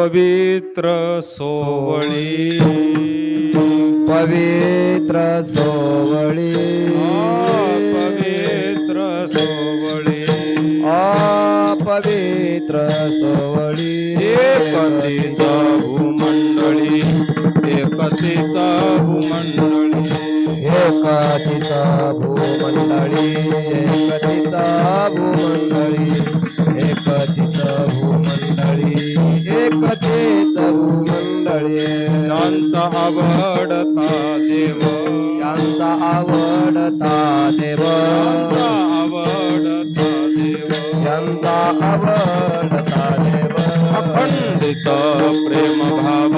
पवित्र सोवळी पवित्र सोवळी पवित्र सोवळी पवित्र सोवळी एकतेचा भूमंडळी एकतेचा भूमंडळी एकतीचा भूमंडळी एकतीचा भूमंडळी एकतीचा भूमंडळी एकतीचा भूमंडळी यांचा आवडता देव यांचा आवडता देव आवडता देव यांचा आवडता देव अखंडित प्रेम भाव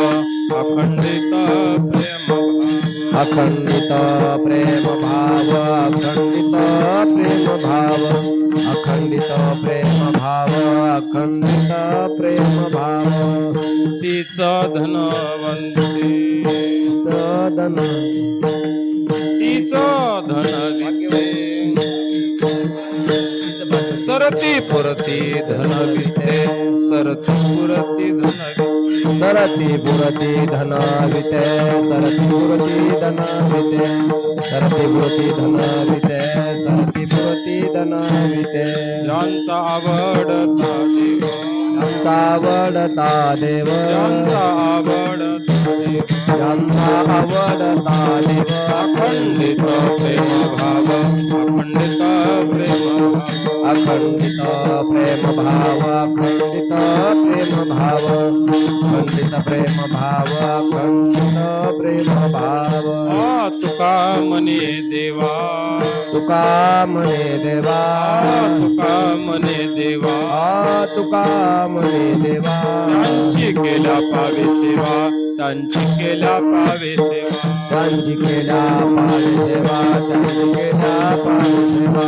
अखंडित प्रेम भाव अखंडित प्रेम भाव अखंडित प्रेम भाव अखंडित प्रेम भाव अखंडित प्रेम भाव तिचा धनवंती तदन तिचा धनविते सरती पुरती धनविते सरती पुरती धनविते सरती पुरती धनविते सरती पुरती धनविते सरती पुरती धनविते सरती पुरती धनविते यांचा आवडता देव यांचा आवडता देव यांचा आवडता देव यांचा आवडता देव अखंडित प्रेम भाव अखंडित प्रेम भाव अखंडित प्रेम भाव अखंडित प्रेम भाव अखंडित प्रेम भाव अखंडित प्रेम भाव तुका मने देवा तुका म्हणे देवा तुका मने देवा तुका म्हणे देवा त्यांची केल्या पावे सेवा त्यांची केल्या पावे सेवा त्यांची केल्या पावे सेवा त्यांची केल्या पावे सेवा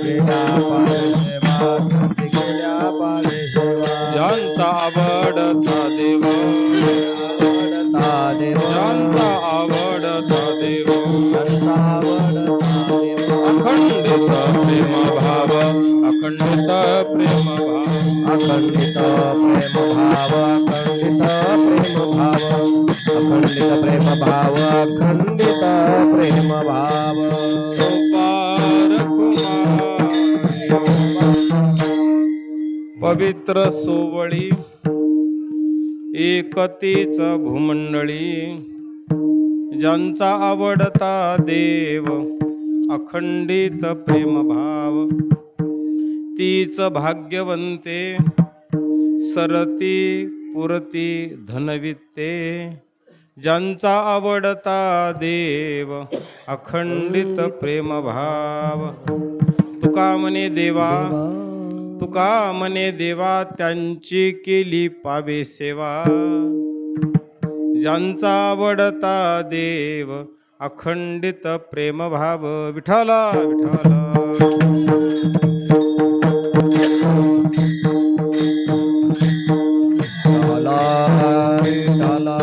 केल्या पावे सेवा त्यांची केल्या पावे सेवा यांचा आवडता देव आवडता देव यांचा आवडता देव त्यांचा आवडता देव अखंडित प्रेम भाव अखंडित प्रेम भाव अखंडित प्रेम भाव अखंडित प्रेम भाव अखंडित प्रेम भाव अखंडित प्रेम भाव पार पवित्र सोवळी एकतेच भूमंडळी ज्यांचा आवडता देव अखंडित प्रेम भाव तीच भाग्यवंते सरती पुरती धनविते ज्यांचा आवडता देव अखंडित प्रेम भाव तुका म्हणे देवा तुका म्हणे देवा त्यांची केली पावे सेवा ज्यांचा आवडता देव अखंडित प्रेम भाव विठ्ठला विठ्ठला विठ्ठला विठ्ठला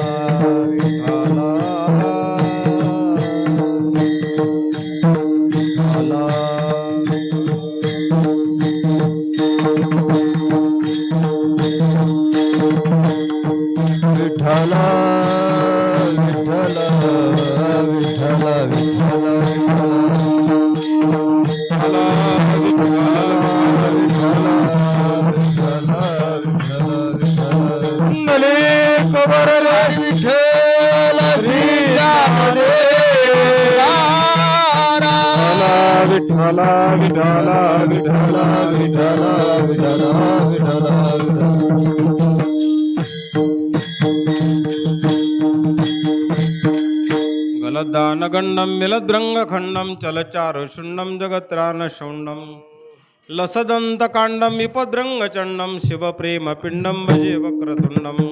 विठ्ठला विठ्ठला विठ्ठला विठ्ठला विठ्ठला विठ्ठला विठ्ठला गलदानगंडं मिलद्रंगखण्डं चलचारुषुण्डं जगत्रानशौण्डं लसदन्तकाण्डं विपद्रङ्गचण्डं शिवप्रेमपिण्डं भजे वक्रतुण्डम्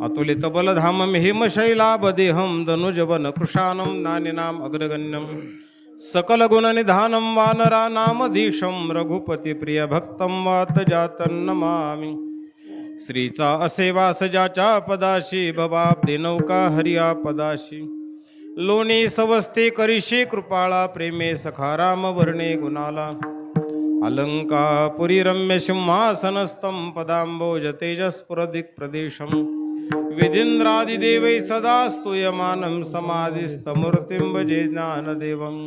अतुलितबलधामं हिमशैलाबदेहं दनुजवनकृशानं नानिनाम् अग्रगण्यं सकलगुणनिधानं वानरानामधीशं रघुपतिप्रियभक्तं वातजातं नमामि श्रीचा असे वास ज्याच्या पदाशी भवाब्दी नौका हरिया पदाशी लोणी सवस्ते करीशी कृपाळा प्रेमे सखा राम वर्णे गुणाला अलङ्कापुरी रम्यसिंहासनस्थं पदाम्बोज तेजस्फुरदिक्प्रदेशं विधीन्द्रादिदेवैः सदा स्तूयमानं समाधिस्थमूर्तिं भजे ज्ञानदेवं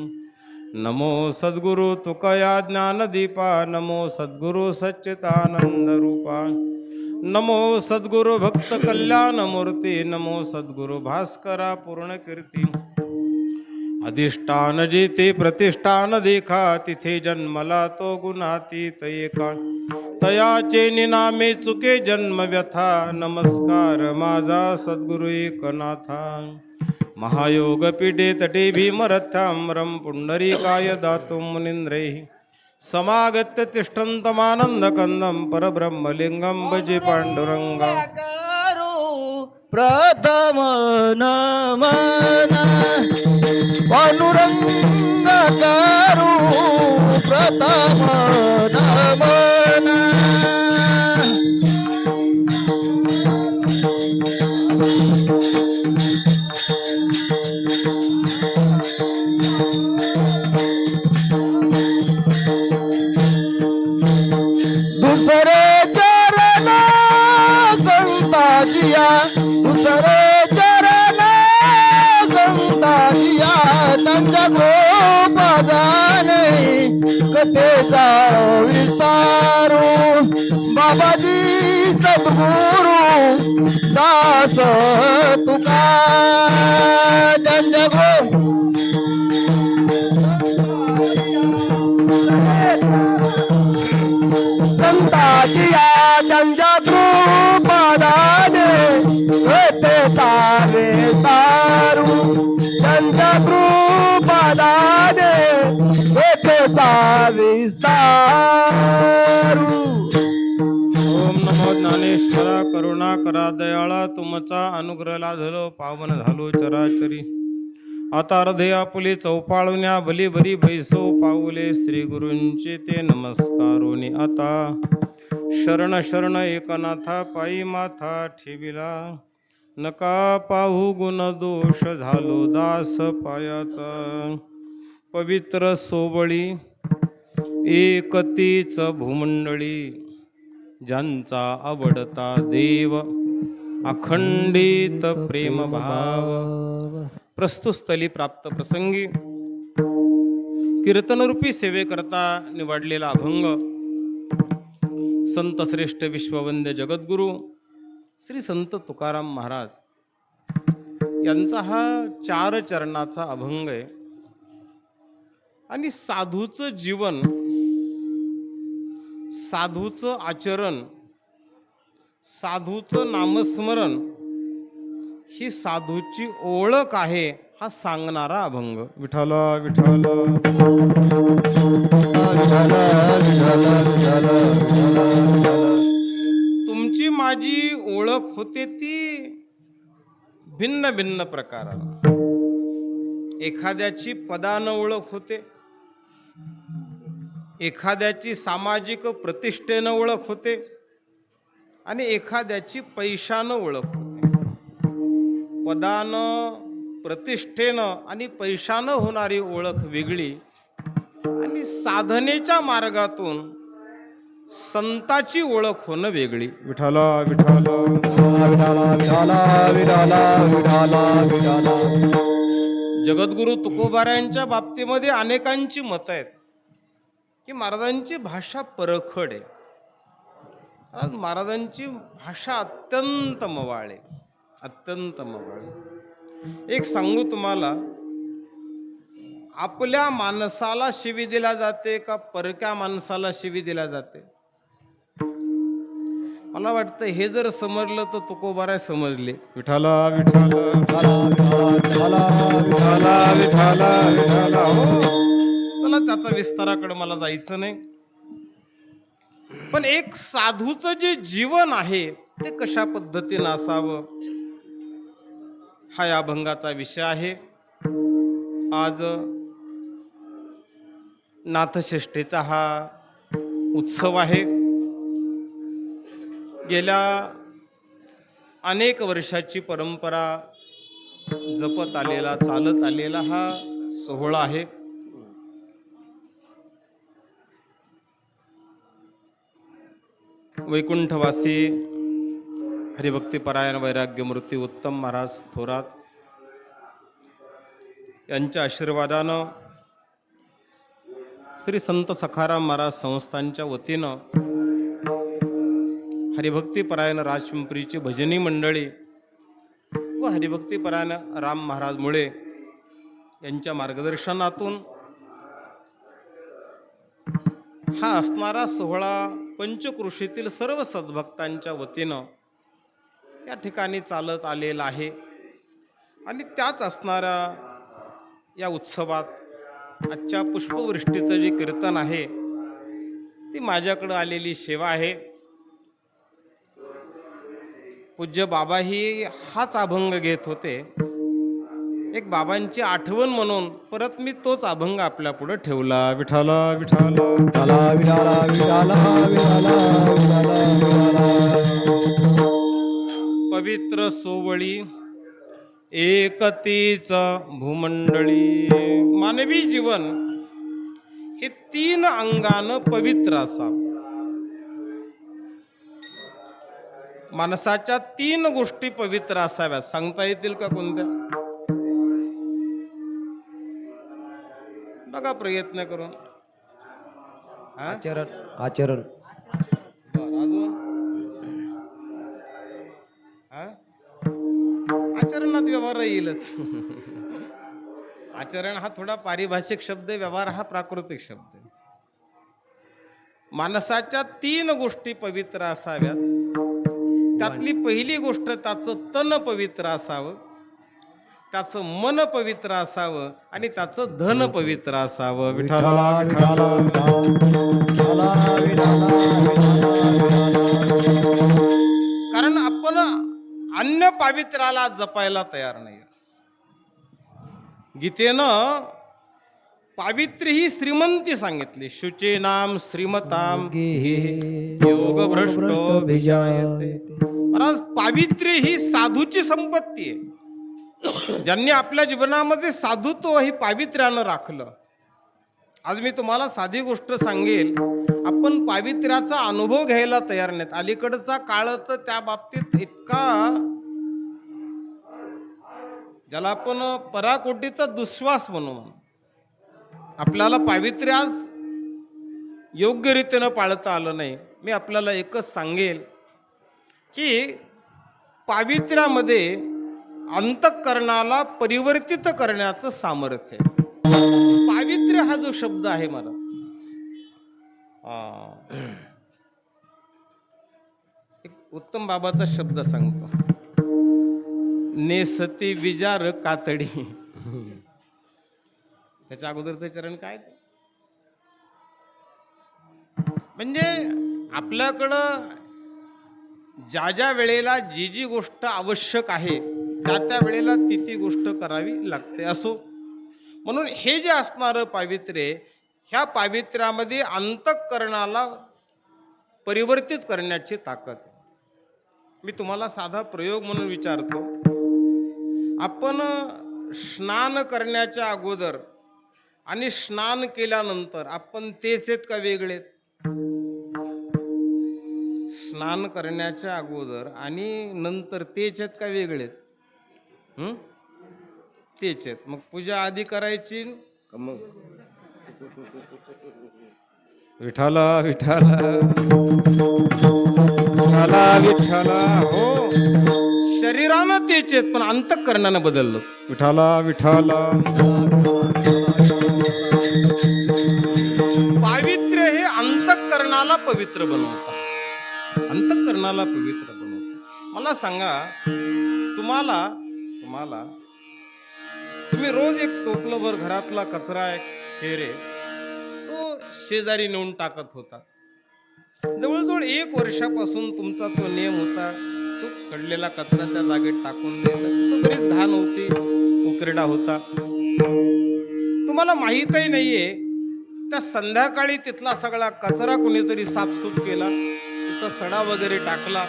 नमो सद्गुरु तुकया ज्ञानदीपा नमो सद्गुरु सच्चिदानन्दरूपा नमो सद्गुरु भक्त कल्याणमूर्ती नमो सद्गुरु भास्करा पूर्णकीर्ती अधिष्ठान जेथे प्रतिष्ठान देखा तिथे जन्मला तो गुणातीत एका तयाचे निनामे चुके जन्म व्यथा नमस्कार माझा सद्गुरु एकनाथा महायोग पीठे तटे भीमरथ्याम्रम पुंडरीकाय दातुं मुनींद्रैः समागत्य तिष्ठन्तमानन्दकन्दं परब्रह्मलिङ्गं भजे पाण्डुरङ्गा प्रथम नमन पांडुरंग करू प्रथम नमन दुसरे चरण संताजिया दुसरे चरण संताजिया त्यांच्या गोपाजाने कथेचा विस्तारू बाबाजी सद्गुरु दास तुका त्यांच्या संताजिया त्यांच्या कृपादाने कथेचा विस्तारू त्यांच्या कृपादाने कथेचा विस्तारू ओम नमो ज्ञानेश्वरा करुणा करा दयाळा तुमचा अनुग्रह लाधलो पावन झालो चराचरी आता हृदय आपुले चौपाळुन्या भली भरी बैसो पाऊले श्री गुरूंचे ते नमस्कारोनी आता शरण शरण एकनाथा पायी माथा ठेविला नका पाहू गुण दोष झालो दास पायाचा पवित्र सोबळी एकतीच भूमंडळी ज्यांचा आवडता देव अखंडित प्रेम भाव प्रस्तुतस्थली प्राप्त प्रसंगी कीर्तनरूपी सेवेकरता निवडलेला अभंग संत श्रेष्ठ विश्ववंद्य जगद्गुरु श्री संत तुकाराम महाराज यांचा हा 4 चरणाचा अभंग आहे आणि साधूचं जीवन साधूचं आचरण साधूचं नामस्मरण ही साधूची ओळख आहे हा सांगणारा अभंग विठ्ठल विठ्ठल तुमची माझी ओळख होते ती भिन्न भिन्न प्रकारात एखाद्याची पदानं ओळख होते एखाद्याची सामाजिक प्रतिष्ठेनं ओळख होते आणि एखाद्याची पैशानं ओळख होते पदानं प्रतिष्ठेनं आणि पैशानं होणारी ओळख वेगळी आणि साधनेच्या मार्गातून संताची ओळख होणं वेगळी विठ्ठल विठ्ठल जगद्गुरु तुकोबारायांच्या बाबतीमध्ये अनेकांची मतं आहेत की महाराजांची भाषा परखड आहे आज महाराजांची भाषा अत्यंत मवाळ आहे अत्यंत मवाळ एक सांगू तुम्हाला आपल्या माणसाला शिवी दिला जाते का परक्या माणसाला शिवी दिला जाते मला वाटतं हे जर समजलं तर तुकोबाराय समजले विठ्ठल विठ्ठल हो चला त्याचा विस्ताराकडे मला जायचं नाही पण एक साधूचं जे जीवन आहे ते कशा पद्धतीनं असावं हा या अभंगाचा विषय आहे आज नाथषष्ठीचा हा उत्सव आहे गेल्या अनेक वर्षाची परंपरा जपत आलेला चालत आलेला हा सोहळा आहे वैकुंठवासी हरिभक्तीपरायण वैराग्यमूर्ती उत्तम महाराज थोरात यांच्या आशीर्वादानं श्री संत सखाराम महाराज संस्थांच्या वतीनं हरिभक्तीपरायण राजपिंपरीची भजनी मंडळी व हरिभक्तीपरायण राम महाराज मुळे यांच्या मार्गदर्शनातून हा असणारा सोहळा पंचकृषीतील सर्व सद्भक्तांच्या वतीनं या ठिकाणी चालत आलेला आहे. आणि त्याच असणाऱ्या या उत्सवात आजच्या पुष्पवृष्टीचं जे कीर्तन आहे ती माझ्याकडं आलेली सेवा आहे. पूज्य बाबाही हाच अभंग घेत होते. एक बाबांची आठवण म्हणून परत मी तोच अभंग आपल्या पुढे ठेवला. विठाला विठाला विठाला विठाला विठाला विठाला विठाला. पवित्र सोवळी एकतीच भूमंडळी. मानवी जीवन हे 3 अंगानं पवित्र असावं. माणसाच्या 3 गोष्टी पवित्र असाव्यात. सांगता येतील का कोणत्या? बघा प्रयत्न करून. आचरण आचरण. अजून आचरणात व्यवहार येईलच. आचरण हा थोडा पारिभाषिक शब्द आहे, व्यवहार हा प्राकृतिक शब्द आहे. माणसाच्या 3 गोष्टी पवित्र असाव्यात. त्यातली पहिली गोष्ट त्याचं तन पवित्र असावं, त्याचं मन पवित्र असावं आणि त्याचं धन पवित्र असावं. विठाला विठाला विठाला विठाला. कारण आपण अन्य पावित्र्याला जपायला तयार नाही. गीतेनं पावित्र्य ही श्रीमंती सांगितली. शुचे नाम श्रीमताम योग भ्रष्ट भिजायते. महाराज पावित्र्य ही साधूची संपत्ती आहे. ज्यांनी आपल्या जीवनामध्ये साधुत्व ही पावित्र्यानं राखलं. आज मी तुम्हाला साधी गोष्ट सांगेल. आपण पावित्र्याचा अनुभव घ्यायला तयार नाहीत. अलीकडचा काळ तर त्या बाबतीत इतका, ज्याला आपण पराकोटीचा दुःश्वास म्हणू. आपल्याला पावित्र्य आज योग्य रीतीनं पाळता आलं नाही. मी आपल्याला एकच सांगेल की पावित्र्यामध्ये अंतःकरणाला परिवर्तित करण्याचं सामर्थ्य आहे. पावित्र्य हा जो शब्द आहे मला एक उत्तम बाबाचा शब्द सांगतो. नेसती विजार कातडी. त्याच्या अगोदरचं चरण काय? म्हणजे आपल्याकडं ज्या ज्या वेळेला जी जी गोष्ट आवश्यक आहे त्या वेळेला ती गोष्ट करावी लागते. असो म्हणून हे जे असणारं पावित्र्य, ह्या पावित्र्यामध्ये अंतःकरणाला परिवर्तित करण्याची ताकद. मी तुम्हाला साधा प्रयोग म्हणून विचारतो. आपण स्नान करण्याच्या अगोदर आणि स्नान केल्यानंतर आपण तेच आहेत का वेगळे? स्नान करण्याच्या अगोदर आणि नंतर तेच आहेत का वेगळे? तेच आहेत. मग पूजा आधी करायची का मग? विठाला विठाला विठाला विठाला. हो, शरीरानं तेच आहेत पण अंतःकरणानं बदललं. विठाला विठाला. पावित्र्य हे अंतःकरणाला पवित्र बनवतात. अंतःकरणाला पवित्र बनवतात. मला सांगा, तुम्हाला तुम्ही रोज एक टोपलंभर घरातला कचरा खेरे तो शेजारी नेऊन टाकत होता. जवळजवळ 1 वर्षापासून तुमचा तो नियम होता. तो कडलेला कचरा त्या जागेत टाकून द्यायचा. तो बरीच घाण होती, उकरडा होता. तुम्हाला माहीतही नाहीये त्या संध्याकाळी तिथला सगळा कचरा कोणीतरी साफसूफ केला, तिथं सडा वगैरे टाकला,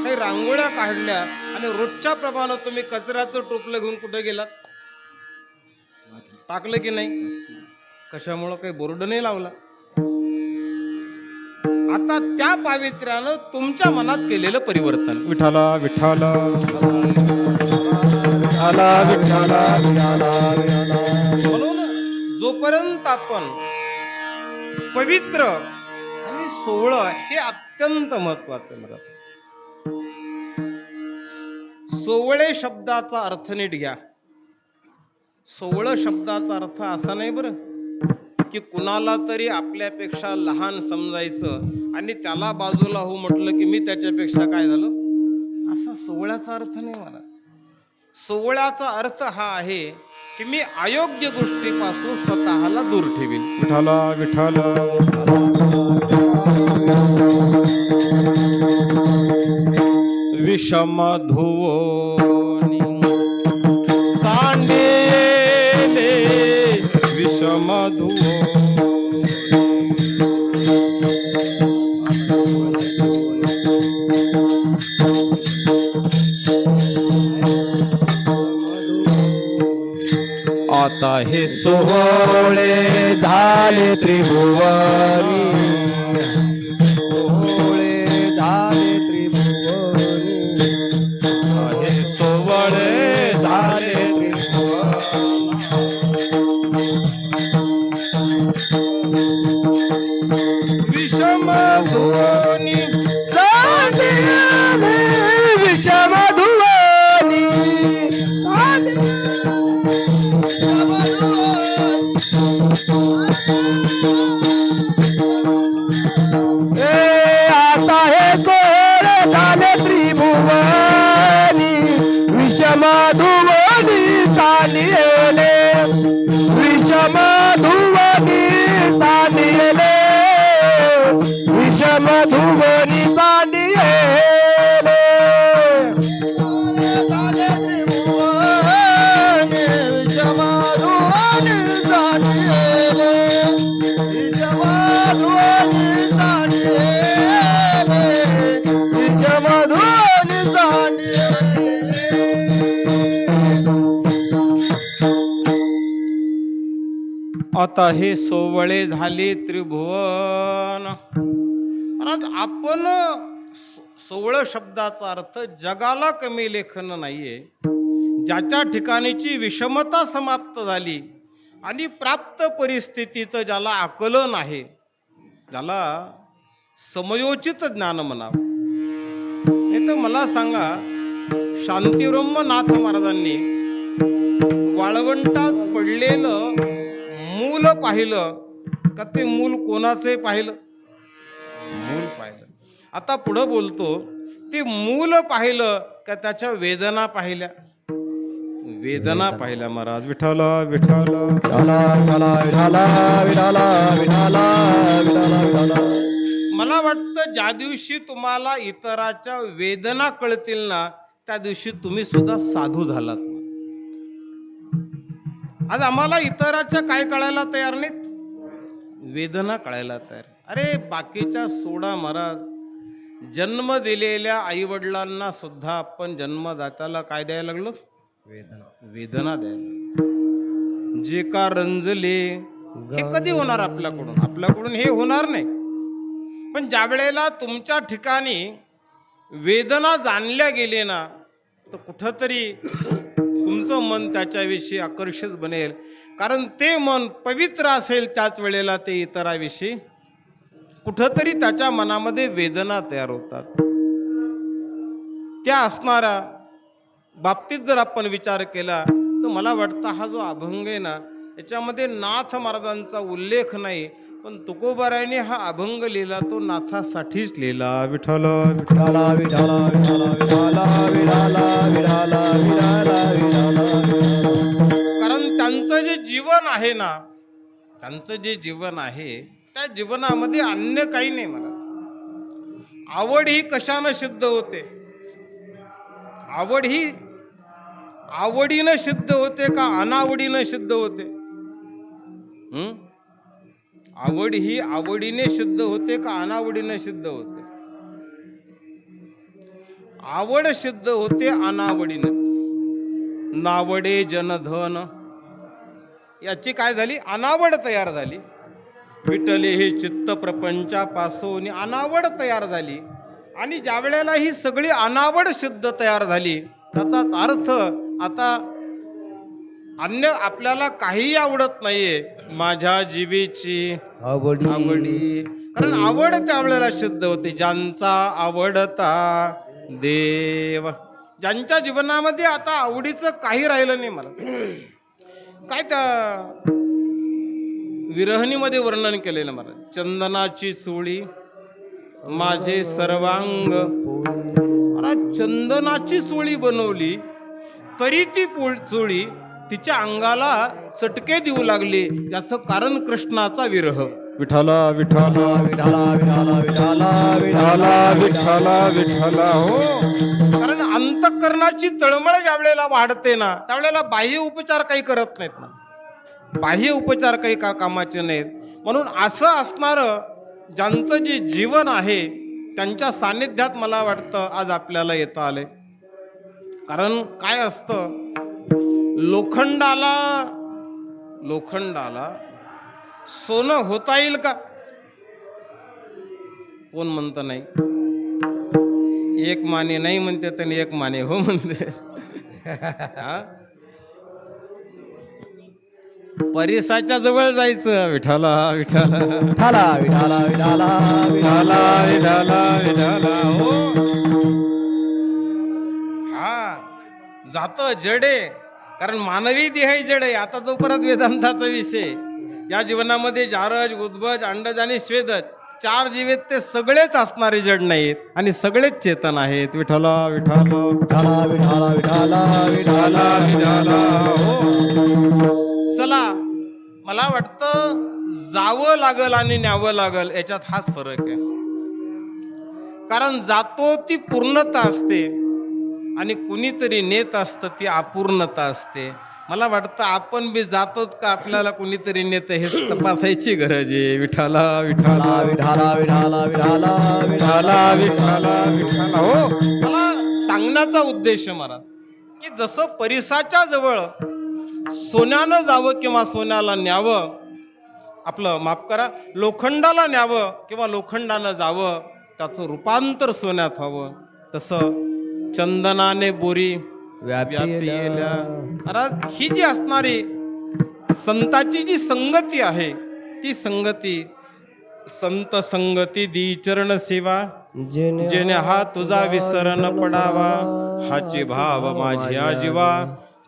काही रांगोळ्या काढल्या आणि रोजच्या प्रमाणे तुम्ही कचऱ्याचं टोपलं घेऊन कुठे गेलात? टाकलं की नाही? कशामुळं? काही बोर्ड नाही लावला. आता त्या पावित्र्यानं तुमच्या मनात केलेलं परिवर्तन. विठाला विठाला विठाला विठाला विठाला विठाला. म्हणून जोपर्यंत आपण पवित्र आणि सोहळं हे अत्यंत महत्वाचं मला. सोवळे शब्दाचा अर्थ नीट घ्या. सोवळं शब्दाचा अर्थ असा नाही बरं की कुणाला तरी आपल्यापेक्षा लहान समजायचं आणि त्याला बाजूला हो म्हटलं की मी त्याच्यापेक्षा काय झालं, असा सोवळ्याचा अर्थ नाही मला. सोवळ्याचा अर्थ हा आहे की मी अयोग्य गोष्टीपासून स्वतःला दूर ठेवीन. विठाला विठाला विषम धुवोनी सांडेले विषम धुवो. आता हे सोहळे झाले त्रिभुवनी, सोहळे झाले त्रिभुवनी, हे सोवळे झाले त्रिभुवनी. विषम धुवोनी सांडेले विषम धुवनी, आता हे सोहळे झाले त्रिभुवनी, विषम धुवनी सांडिले, विषम धुवनी सांडिले, विषम धुवनी सांडिले. आता हे सोवळे झाले त्रिभुवन. महाराज आपण सोवळं शब्दाचा अर्थ जगाला कमी लेखन नाहीये. ज्याच्या ठिकाणीची विषमता समाप्त झाली आणि प्राप्त परिस्थितीचं ज्याला आकलन आहे, ज्याला समयोचित ज्ञान म्हणावं. नाही तर मला सांगा, शांतिब्रह्म नाथ महाराजांनी वाळवंटात पडलेलं मूल पाहिलं का? ते मूल कोणाचे पाहिलं? मूल पाहिलं. आता पुढं बोलतो, ते मूल पाहिलं का त्याच्या वेदना पाहिल्या? वेदना पाहिल्या महाराज. विठाला विठाला विठाला विठाला विठाला विठाला विठाला विठाला. मला वाटतं ज्या दिवशी तुम्हाला इतराच्या वेदना कळतील ना, त्या दिवशी तुम्ही सुद्धा साधू झालात. आज आम्हाला इतराच्या काय कळायला तयार नाहीत, वेदना कळायला तयार. अरे बाकीच्या सोडा महाराज, जन्म दिलेल्या आई वडिलांना सुद्धा आपण जन्मदात्याला काय द्यायला लागलो? वेदना. वेदना द्यायला. जे का रंजले हे कधी होणार आपल्याकडून? आपल्याकडून हे होणार नाही. पण ज्या वेळेला तुमच्या ठिकाणी वेदना जाणल्या गेले ना, तर कुठंतरी तुमचं मन त्याच्याविषयी आकर्षित बनेल. कारण ते मन पवित्र असेल, त्याच वेळेला ते इतराविषयी कुठंतरी त्याच्या मनामध्ये वेदना तयार होतात. त्या असणाऱ्या बाबतीत जर आपण विचार केला तर मला वाटतं हा जो अभंग आहे ना, याच्यामध्ये नाथ महाराजांचा उल्लेख नाही, पण तुकोबारायने हा अभंग लिहिला तो नाथासाठीच लिहिला. विठ्ठल विठ्ठला विठ्ठला विठ्ठला विठ्ठला विठ्ठला विठ्ठला विठ्ठला विठ्ठला. कारण त्यांचं जे जीवन आहे ना, त्यांचं जे जीवन आहे त्या जीवनामध्ये अन्य काही नाही. मला आवड ही कशानं सिद्ध होते? आवड ही आवडीनं सिद्ध होते का अनावडीनं सिद्ध होते? आवड ही आवडीने सिद्ध होते का अनावडीने सिद्ध होते? आवड सिद्ध होते अनावडीने. नावडे जनधन, याची काय झाली? अनावड तयार झाली. विठले ही चित्त प्रपंचापासून अनावड तयार झाली. आणि ज्या वेळेला ही सगळी अनावड सिद्ध तयार झाली, त्याचाच अर्थ आता अन्य आपल्याला काहीही आवडत नाहीये. माझ्या जीवेची आवडी, कारण आवड त्यावेळेला सिद्ध होते. ज्यांचा आवडता देव, ज्यांच्या जीवनामध्ये आता आवडीचं काही राहिलं नाही. मला काय त्या विरहणीमध्ये वर्णन केलेलं मला, चंदनाची चोळी माझे सर्वांग. अरे चंदनाची चोळी बनवली तरी ती चोळी तिच्या अंगाला चटके देऊ लागली. याचं कारण कृष्णाचा विरह. विठाला विठाला विठाला विठाला विठाला विठाला विठाला विठाला. हो, कारण अंतःकरणाची तळमळ ज्या वेळेला वाढते ना, त्यावेळेला बाह्य उपचार काही करत नाहीत ना. बाह्य उपचार काही कामाचे नाहीत. म्हणून असं असणारं ज्यांचं जे जीवन आहे, त्यांच्या सान्निध्यात मला वाटतं आज आपल्याला येता आले. कारण काय असतं, लोखंडाला सोनं होता येईल का? कोण म्हणतं नाही. एक माने नाही म्हणते तर एक माने हो म्हणते. परिसाच्या जवळ जायचं. विठाला विठाला विठाला विठाला विठाला विठाला विठाला विठाला. हो, हा जात जडे, कारण मानवी देह जड आहे. आता तो परत वेदांताचा विषय. या जीवनामध्ये जारज, उद्भज, अंडज आणि स्वेदज 4 जीव आहेत. ते सगळेच असणारे जड नाहीत आणि सगळेच चेतन आहेत. विठाला विठाला विठाला विठाला विठाला विठाला विठाला. हो, चला, मला वाटतं जावं लागल आणि न्यावं लागल याच्यात हाच फरक आहे. कारण जातो ती पूर्णता असते आणि कुणीतरी नेत असतं ती अपूर्णता असते. मला वाटतं आपण बी जातो का आपल्याला कुणीतरी नेत हे तपासायची गरज आहे. विठाला विठाला विठाला विठाला विठाला विठाला विठाला विठाला. हो, मला सांगण्याचा उद्देश मला की जसं परिसाच्या जवळ सोन्यानं जावं किंवा सोन्याला न्यावं, आपलं माफ करा, लोखंडाला न्यावं किंवा लोखंडानं जावं, त्याचं रूपांतर सोन्यात व्हावं, तसं चंदनाने बोरी व्यापिल्या. अरे ही जी असणारी संताची जी संगती आहे, ती संगती संत संगती दी चरण सेवा, जेणे हा तुझा विसरण पडावा, हाचे भाव माझ्या जीवा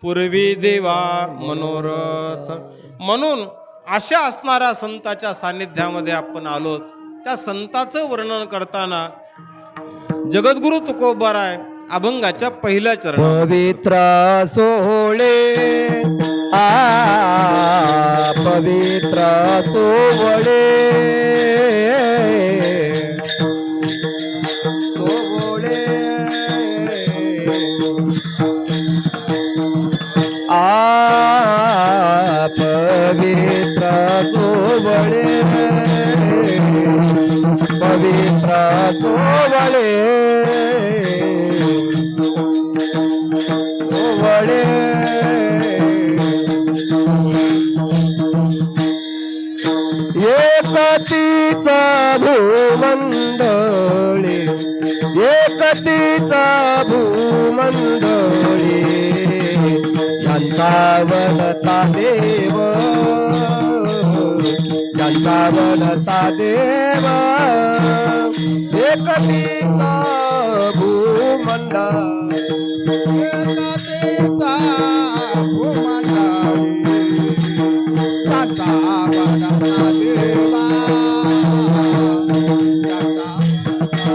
पूर्वी देवा मनोरथ. म्हणून अशा असणाऱ्या संताच्या सानिध्यामध्ये आपण आलो. त्या संताचं वर्णन करताना जगद्गुरु तुकोबाराय अभंगाच्या पहिल्या चरण, पवित्र सोहळे पवित्र सोहळे सोहळे पवित्र सोहळे पवित्र सोहळे सोहळे एकतीचा भूमंडळे एकतीचा भूमंडळे यांचा वनता देव यांचा वनता देव एकतीचा भूमंडळ एकतीचा भूमंडळे यांचा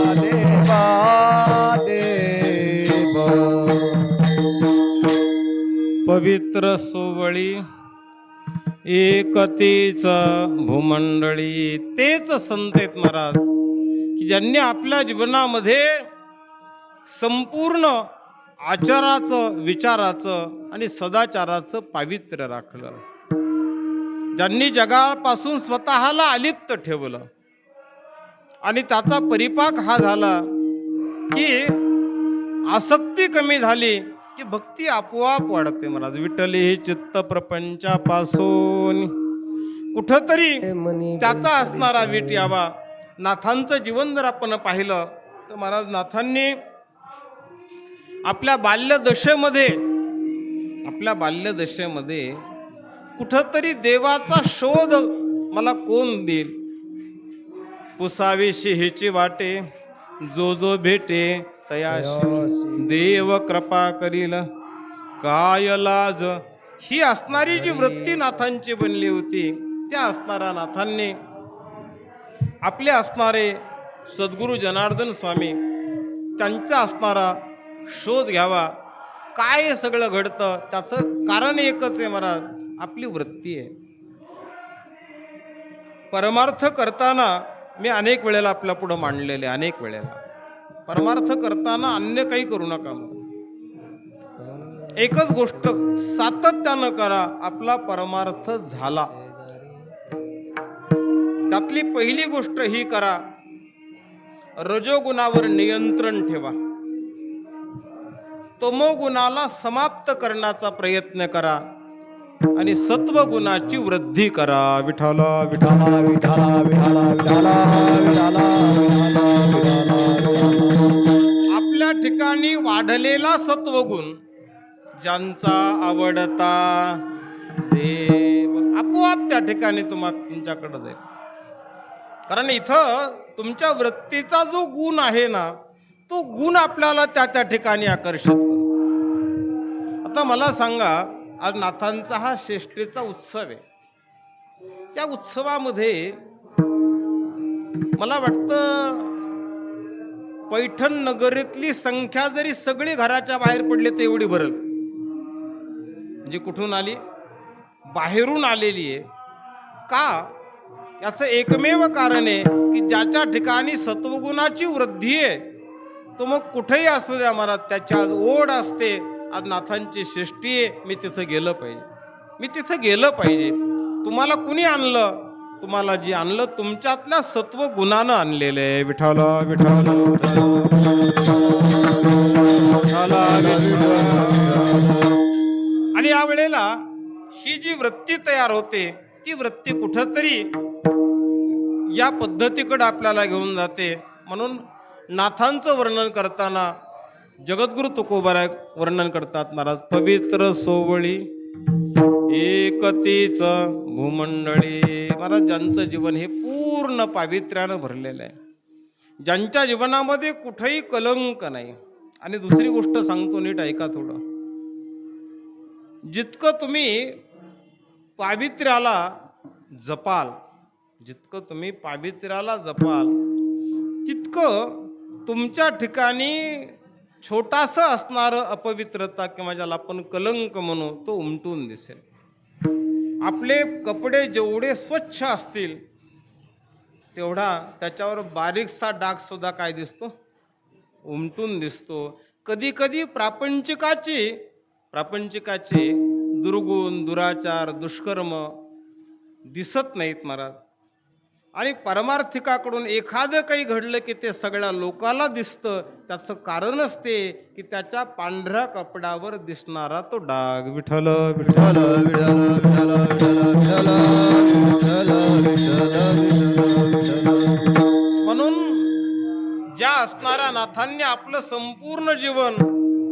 वनता देवा पवित्र सोवळी एकतेच भूमंडळी. तेच संत आहेत महाराज की ज्यांनी आपल्या जीवनामध्ये संपूर्ण आचाराचं, विचाराचं आणि सदाचाराचं पावित्र्य राखलं. ज्यांनी जगापासून स्वतःला अलिप्त ठेवलं आणि त्याचा परिपाक हा झाला की आसक्ती कमी झाली की भक्ती आपोआप वाढते महाराज. विठ्ठले हे चित्त प्रपंचापासून कुठंतरी मनी त्याचा असणारा वीट यावा. नाथांचं जीवन जर आपण पाहिलं तर महाराज नाथांनी आपल्या बाल्यदशेमध्ये कुठंतरी देवाचा शोध मला कोण देईल, पुसावीशी हिची वाटे, जो जो भेटे तयाशी, देव कृपा करील काय लाज. ही असणारी जी वृत्ती नाथांची बनली होती, त्या असणाऱ्या नाथांनी आपले असणारे सद्गुरू जनार्दन स्वामी त्यांचा असणारा शोध घ्यावा. काय सगळं घडतं त्याचं कारण एकच आहे महाराज, आपली वृत्ती आहे. परमार्थ करताना मी अनेक वेळेला आपल्या पुढं मांडलेले, अनेक वेळेला परमार्थ करताना अन्य काही करू नका. एकच गोष्ट सातत्यानं करा, आपला परमार्थ झाला. त्यातली पहिली गोष्ट ही करा, रजोगुणावर नियंत्रण ठेवा, तमोगुणाला समाप्त करण्याचा प्रयत्न करा आणि सत्वगुणाची वृद्धी करा. विठाला विठाला विठाला विठाला विठाला विठाला आपल्या ठिकाणी वाढलेला सत्वगुण ज्यांचा आवडता देव आपोआप त्या ठिकाणी तुमच्याकडे जाईल. कारण इथं तुमच्या वृत्तीचा जो गुण आहे ना, तो गुण आपल्याला त्या ठिकाणी आकर्षित करतो. आता मला सांगा, आज नाथांचा हा श्रेष्ठीचा उत्सव आहे. त्या उत्सवामध्ये मला वाटतं पैठण नगरीतली संख्या जरी सगळी घराच्या बाहेर पडली तर एवढी भरल. जी कुठून आली? बाहेरून आलेली आहे. का? याचं एकमेव कारण आहे की ज्याच्या ठिकाणी सत्वगुणाची वृद्धी आहे तो मग कुठेही असू द्या महाराज, त्याची आज ओढ असते, आज नाथांची सृष्टी आहे, मी तिथं गेलं पाहिजे. तुम्हाला कुणी आणलं? तुम्हाला जी आणलं तुमच्यातल्या सत्वगुणानं आणलेलं आहे. विठाला विठाला आणि या वेळेला ही जी वृत्ती तयार होते, ती वृत्ती कुठंतरी या पद्धतीकडे आपल्याला घेऊन जाते. म्हणून नाथांचं वर्णन करताना जगद्गुरु तुकोबाराय वर्णन करतात महाराज, पवित्र सोवळी एकतीच भूमंडळी. महाराज ज्यांचं जीवन हे पूर्ण पावित्र्यानं भरलेलं आहे, ज्यांच्या जीवनामध्ये कुठेही कलंक नाही. आणि दुसरी गोष्ट सांगतो, नीट ऐका थोडं. जितकं तुम्ही पावित्र्याला जपाल, तितकं तुमच्या ठिकाणी छोटासा असणारं अपवित्रता किंवा ज्याला आपण कलंक म्हणू तो उमटून दिसेल. आपले कपडे जेवढे स्वच्छ असतील तेवढा त्याच्यावर बारीकसा डाग सुद्धा काय दिसतो? उमटून दिसतो. कधी कधी प्रापंचिकाचे दुर्गुण, दुराचार, दुष्कर्म दिसत नाहीत महाराज. आणि परमार्थिकाकडून एखादं काही घडलं की ते सगळ्या लोकाला दिसतं. त्याचं कारणच ते की त्याच्या पांढऱ्या कपड्यावर दिसणारा तो डाग. विठ्ठल विठ्ठल म्हणून ज्या असणाऱ्या नाथांनी आपलं संपूर्ण जीवन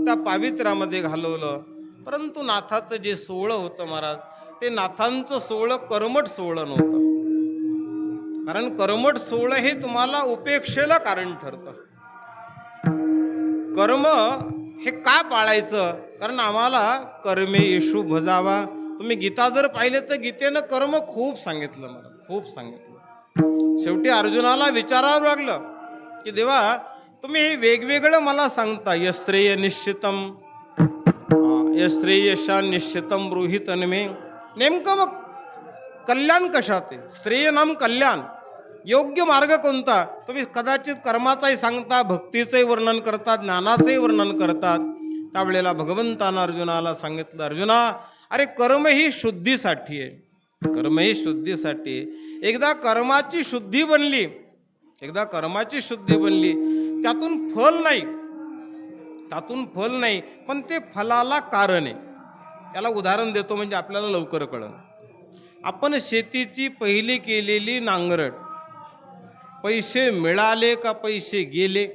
त्या पावित्र्यामध्ये घालवलं, परंतु नाथाचं जे सोहळं होतं महाराज, ते नाथांचं सोहळं कर्मठ सोहळं नव्हतं. कारण कर्मठ सोहळं हे तुम्हाला उपेक्षेला कारण ठरतं. कर्म हे का पाळायचं? कारण आम्हाला कर्मे येशू भजावा. तुम्ही गीता जर पाहिले तर गीतेनं कर्म खूप सांगितलं महाराज, खूप सांगितलं. शेवटी अर्जुनाला विचारावं लागलं की देवा तुम्ही हे वेगवेगळं मला सांगता, यश्रेय निश्चितम यश्रेयशा निश्चितम ब्रूहि तन्मे. नेमकं मग कल्याण कशात आहे? श्रेय नाम कल्याण. योग्य मार्ग कोणता? तुम्ही कदाचित कर्माचाही सांगता, भक्तीचंही वर्णन करतात, ज्ञानाचंही वर्णन करतात. त्यावेळेला भगवंतानं अर्जुनाला सांगितलं, अर्जुना अरे कर्म ही शुद्धीसाठी आहे, कर्म ही शुद्धीसाठी. एकदा कर्माची शुद्धी बनली, त्यातून फल नाही, पण ते फलाला कारण आहे. त्याला उदाहरण देतो म्हणजे आपल्याला लवकर कळलं. आपण शेतीची पहिली केलेली नांगरट, पैसे मिळाले का पैसे गेले?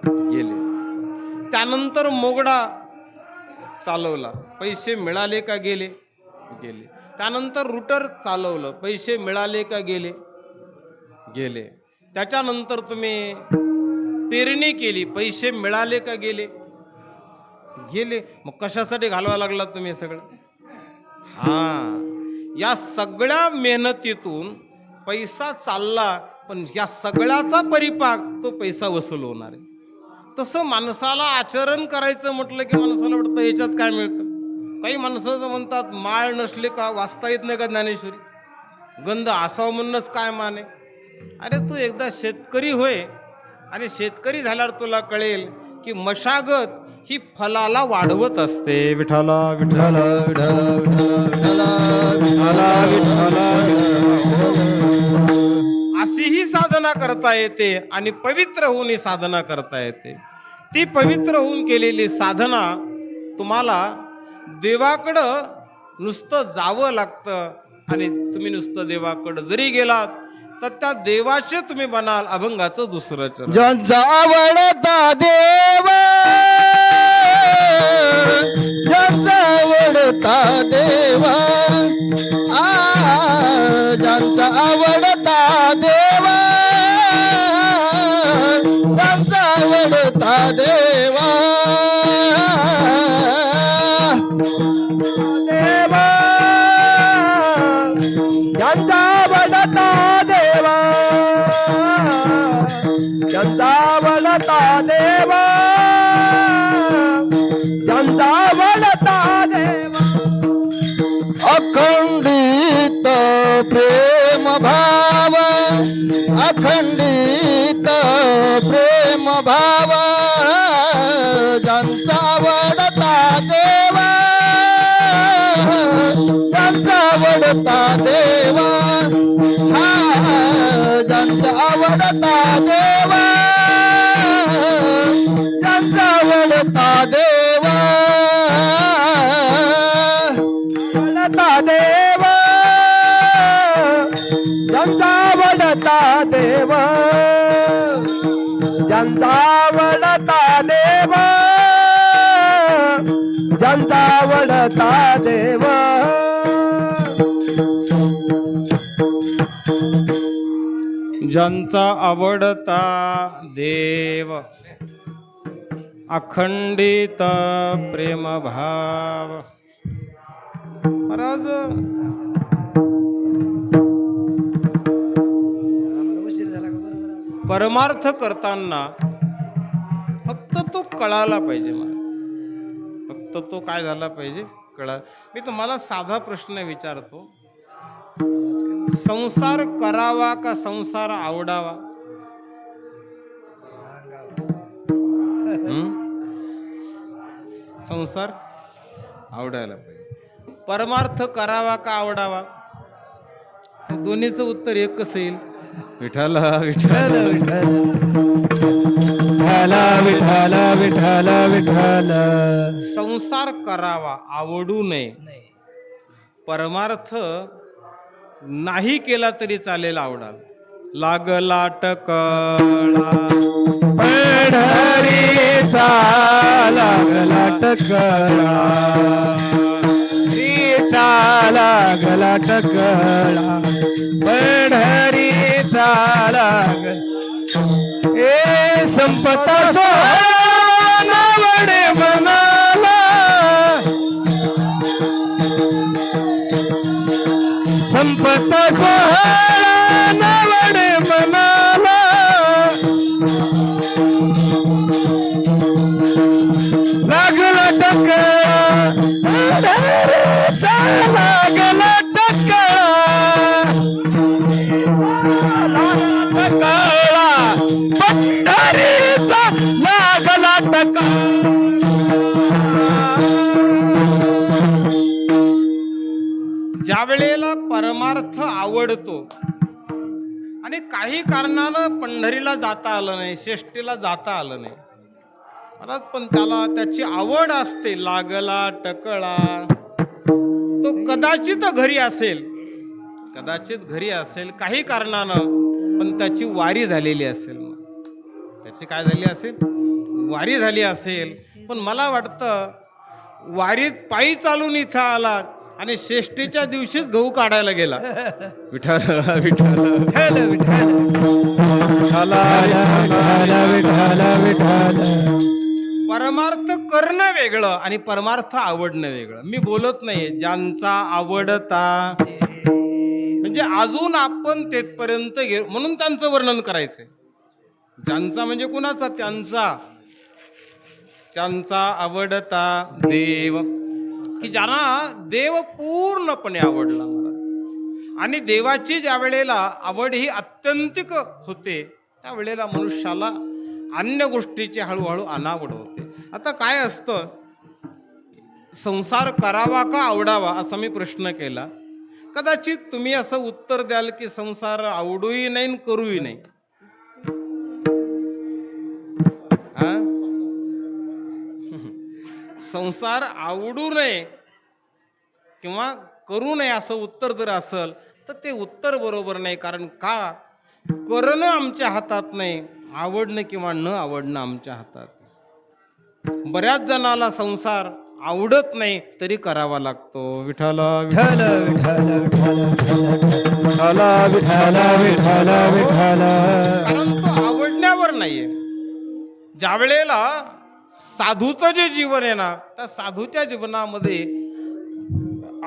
गेले. त्यानंतर मोगडा चालवला, पैसे मिळाले का गेले? गेले. त्यानंतर रुटर चालवलं, पैसे मिळाले का गेले? गेले. त्याच्यानंतर तुम्ही पेरणी केली, पैसे मिळाले का गेले? गेले. मग कशासाठी घालवा लागला तुम्ही सगळं? या सगळ्या मेहनतीतून पैसा चालला, पण या सगळ्याचा परिपाक तो पैसा वसूल होणार आहे. तसं माणसाला आचरण करायचं म्हटलं की माणसाला वाटतं याच्यात काय मिळतं. काही माणसं म्हणतात माळ नसले का वाचता येत नाही का ज्ञानेश्वरी, गंध असावं म्हणूनच काय माने. अरे तू एकदा शेतकरी होय, आणि शेतकरी झाल्यावर तुला कळेल की मशागत ही फलाला वाढवत असते. विठाला विठाला विठ्ठल विठ्ठल विठ्ठल विठ्ठल अशीही साधना करता येते आणि पवित्र होऊन ही साधना करता येते. ती पवित्र होऊन केलेली साधना तुम्हाला देवाकडं नुसतं जावं लागतं, आणि तुम्ही नुसतं देवाकडं जरी गेलात तर त्या देवाचे तुम्ही बनाल अभंगाचं दुसरं चरण. ज्यांचा आवडता देव, ज्यांचा आवडता देवा, ज्यांचा आवडता देवा, ज्यांचा आवडता देवा, देवा, ज्यांचा आवडता देवा, ज्यांचा आवडता देवा, ज्यांचा आवडता देवा, अखंडित प्रेम भाव, अखंडित प्रेम भाव, ज्यांचा आवडता देवा, ज्यांचा आवडता देवा, ज्यांचा आवडता देवा, ज्यांचा आवडता देवा, आवडता देवा, ज्यांचा आवडता देवा, ज्यांचा आवडता देवा, ज्यांचा आवडता देवा, ज्यांचा आवडता देव, अखंडित प्रेम भाव. महाराज परमार्थ करताना फक्त तो कळाला पाहिजे. मला फक्त तो काय झाला पाहिजे, कळा. मी तुम्हाला साधा प्रश्न विचारतो, संसार करावा का संसार आवडावा? संसार आवडायला पाहिजे. परमार्थ करावा का आवडावा? दोन्हीचं उत्तर एक कसं येईल? विठाला विठाला विठ्ठल विठ्ठल विठ्ठल. संसार करावा, आवडू नये. परमार्थ नाही केला तरी चालेल, आवडाल. लागला टकळा पंढरीचा, लागला टकळा, रीचा लागला टकळा, पंढरीचा लागला. ए संपता सोहळा वडे मनाला, संपता सोहळा नवडे मनाला, लागला टकळा, पंढरीचा लागला टकळा, टकळा, पंढरीचा लागला टकळा. ज्या वेळेला परमार्थ आवडतो आणि काही कारणानं पंढरीला जाता आलं नाही, शेष्टीला जाता आलं नाही, पण त्याला त्याची आवड असते, लागला टकळा, तो कदाचित घरी असेल, कदाचित घरी असेल काही कारणानं, पण त्याची वारी झालेली असेल. त्याची काय झाली असेल? वारी झाली असेल. पण मला वाटतं वारीत पायी चालून इथं आला आणि शेष्टीच्या दिवशीच गहू काढायला गेला. विठ्ठल विठ्ठल विठ्ठल विठ्ठल विठ्ठल विठ्ठल. परमार्थ करणं वेगळं आणि परमार्थ आवडणं वेगळं. मी बोलत नाही ज्यांचा आवडता, म्हणजे अजून आपण तेथपर्यंत म्हणून त्यांचं वर्णन करायचंय. ज्यांचा म्हणजे कुणाचा? त्यांचा आवडता देव, की ज्यांना देव पूर्णपणे आवडला मला. आणि देवाची ज्या वेळेला आवड ही अत्यंतिक होते त्यावेळेला मनुष्याला अन्य गोष्टीची हळूहळू अनावड होते. आता काय असतं, संसार करावा का आवडावा असा मी प्रश्न केला. कदाचित तुम्ही असं उत्तर द्याल की संसार आवडूही नाही आणि करूही नाही. संसार आवडू नये किंवा करू नये असं उत्तर जर असेल तर ते उत्तर बरोबर नाही. कारण का? करणं आमच्या हातात नाही, आवडणं किंवा न आवडणं आमच्या हातात. बऱ्याच जणाला संसार आवडत नाही तरी करावा लागतो. विठ्ठल विठ्ठल विठ्ठल विठ्ठल विठ्ठल विठ्ठल विठ्ठल. कारण तो आवडण्यावर नाहीये. ज्या वेळेला साधूचं जे जीवन आहे ना, त्या साधूच्या जीवनामध्ये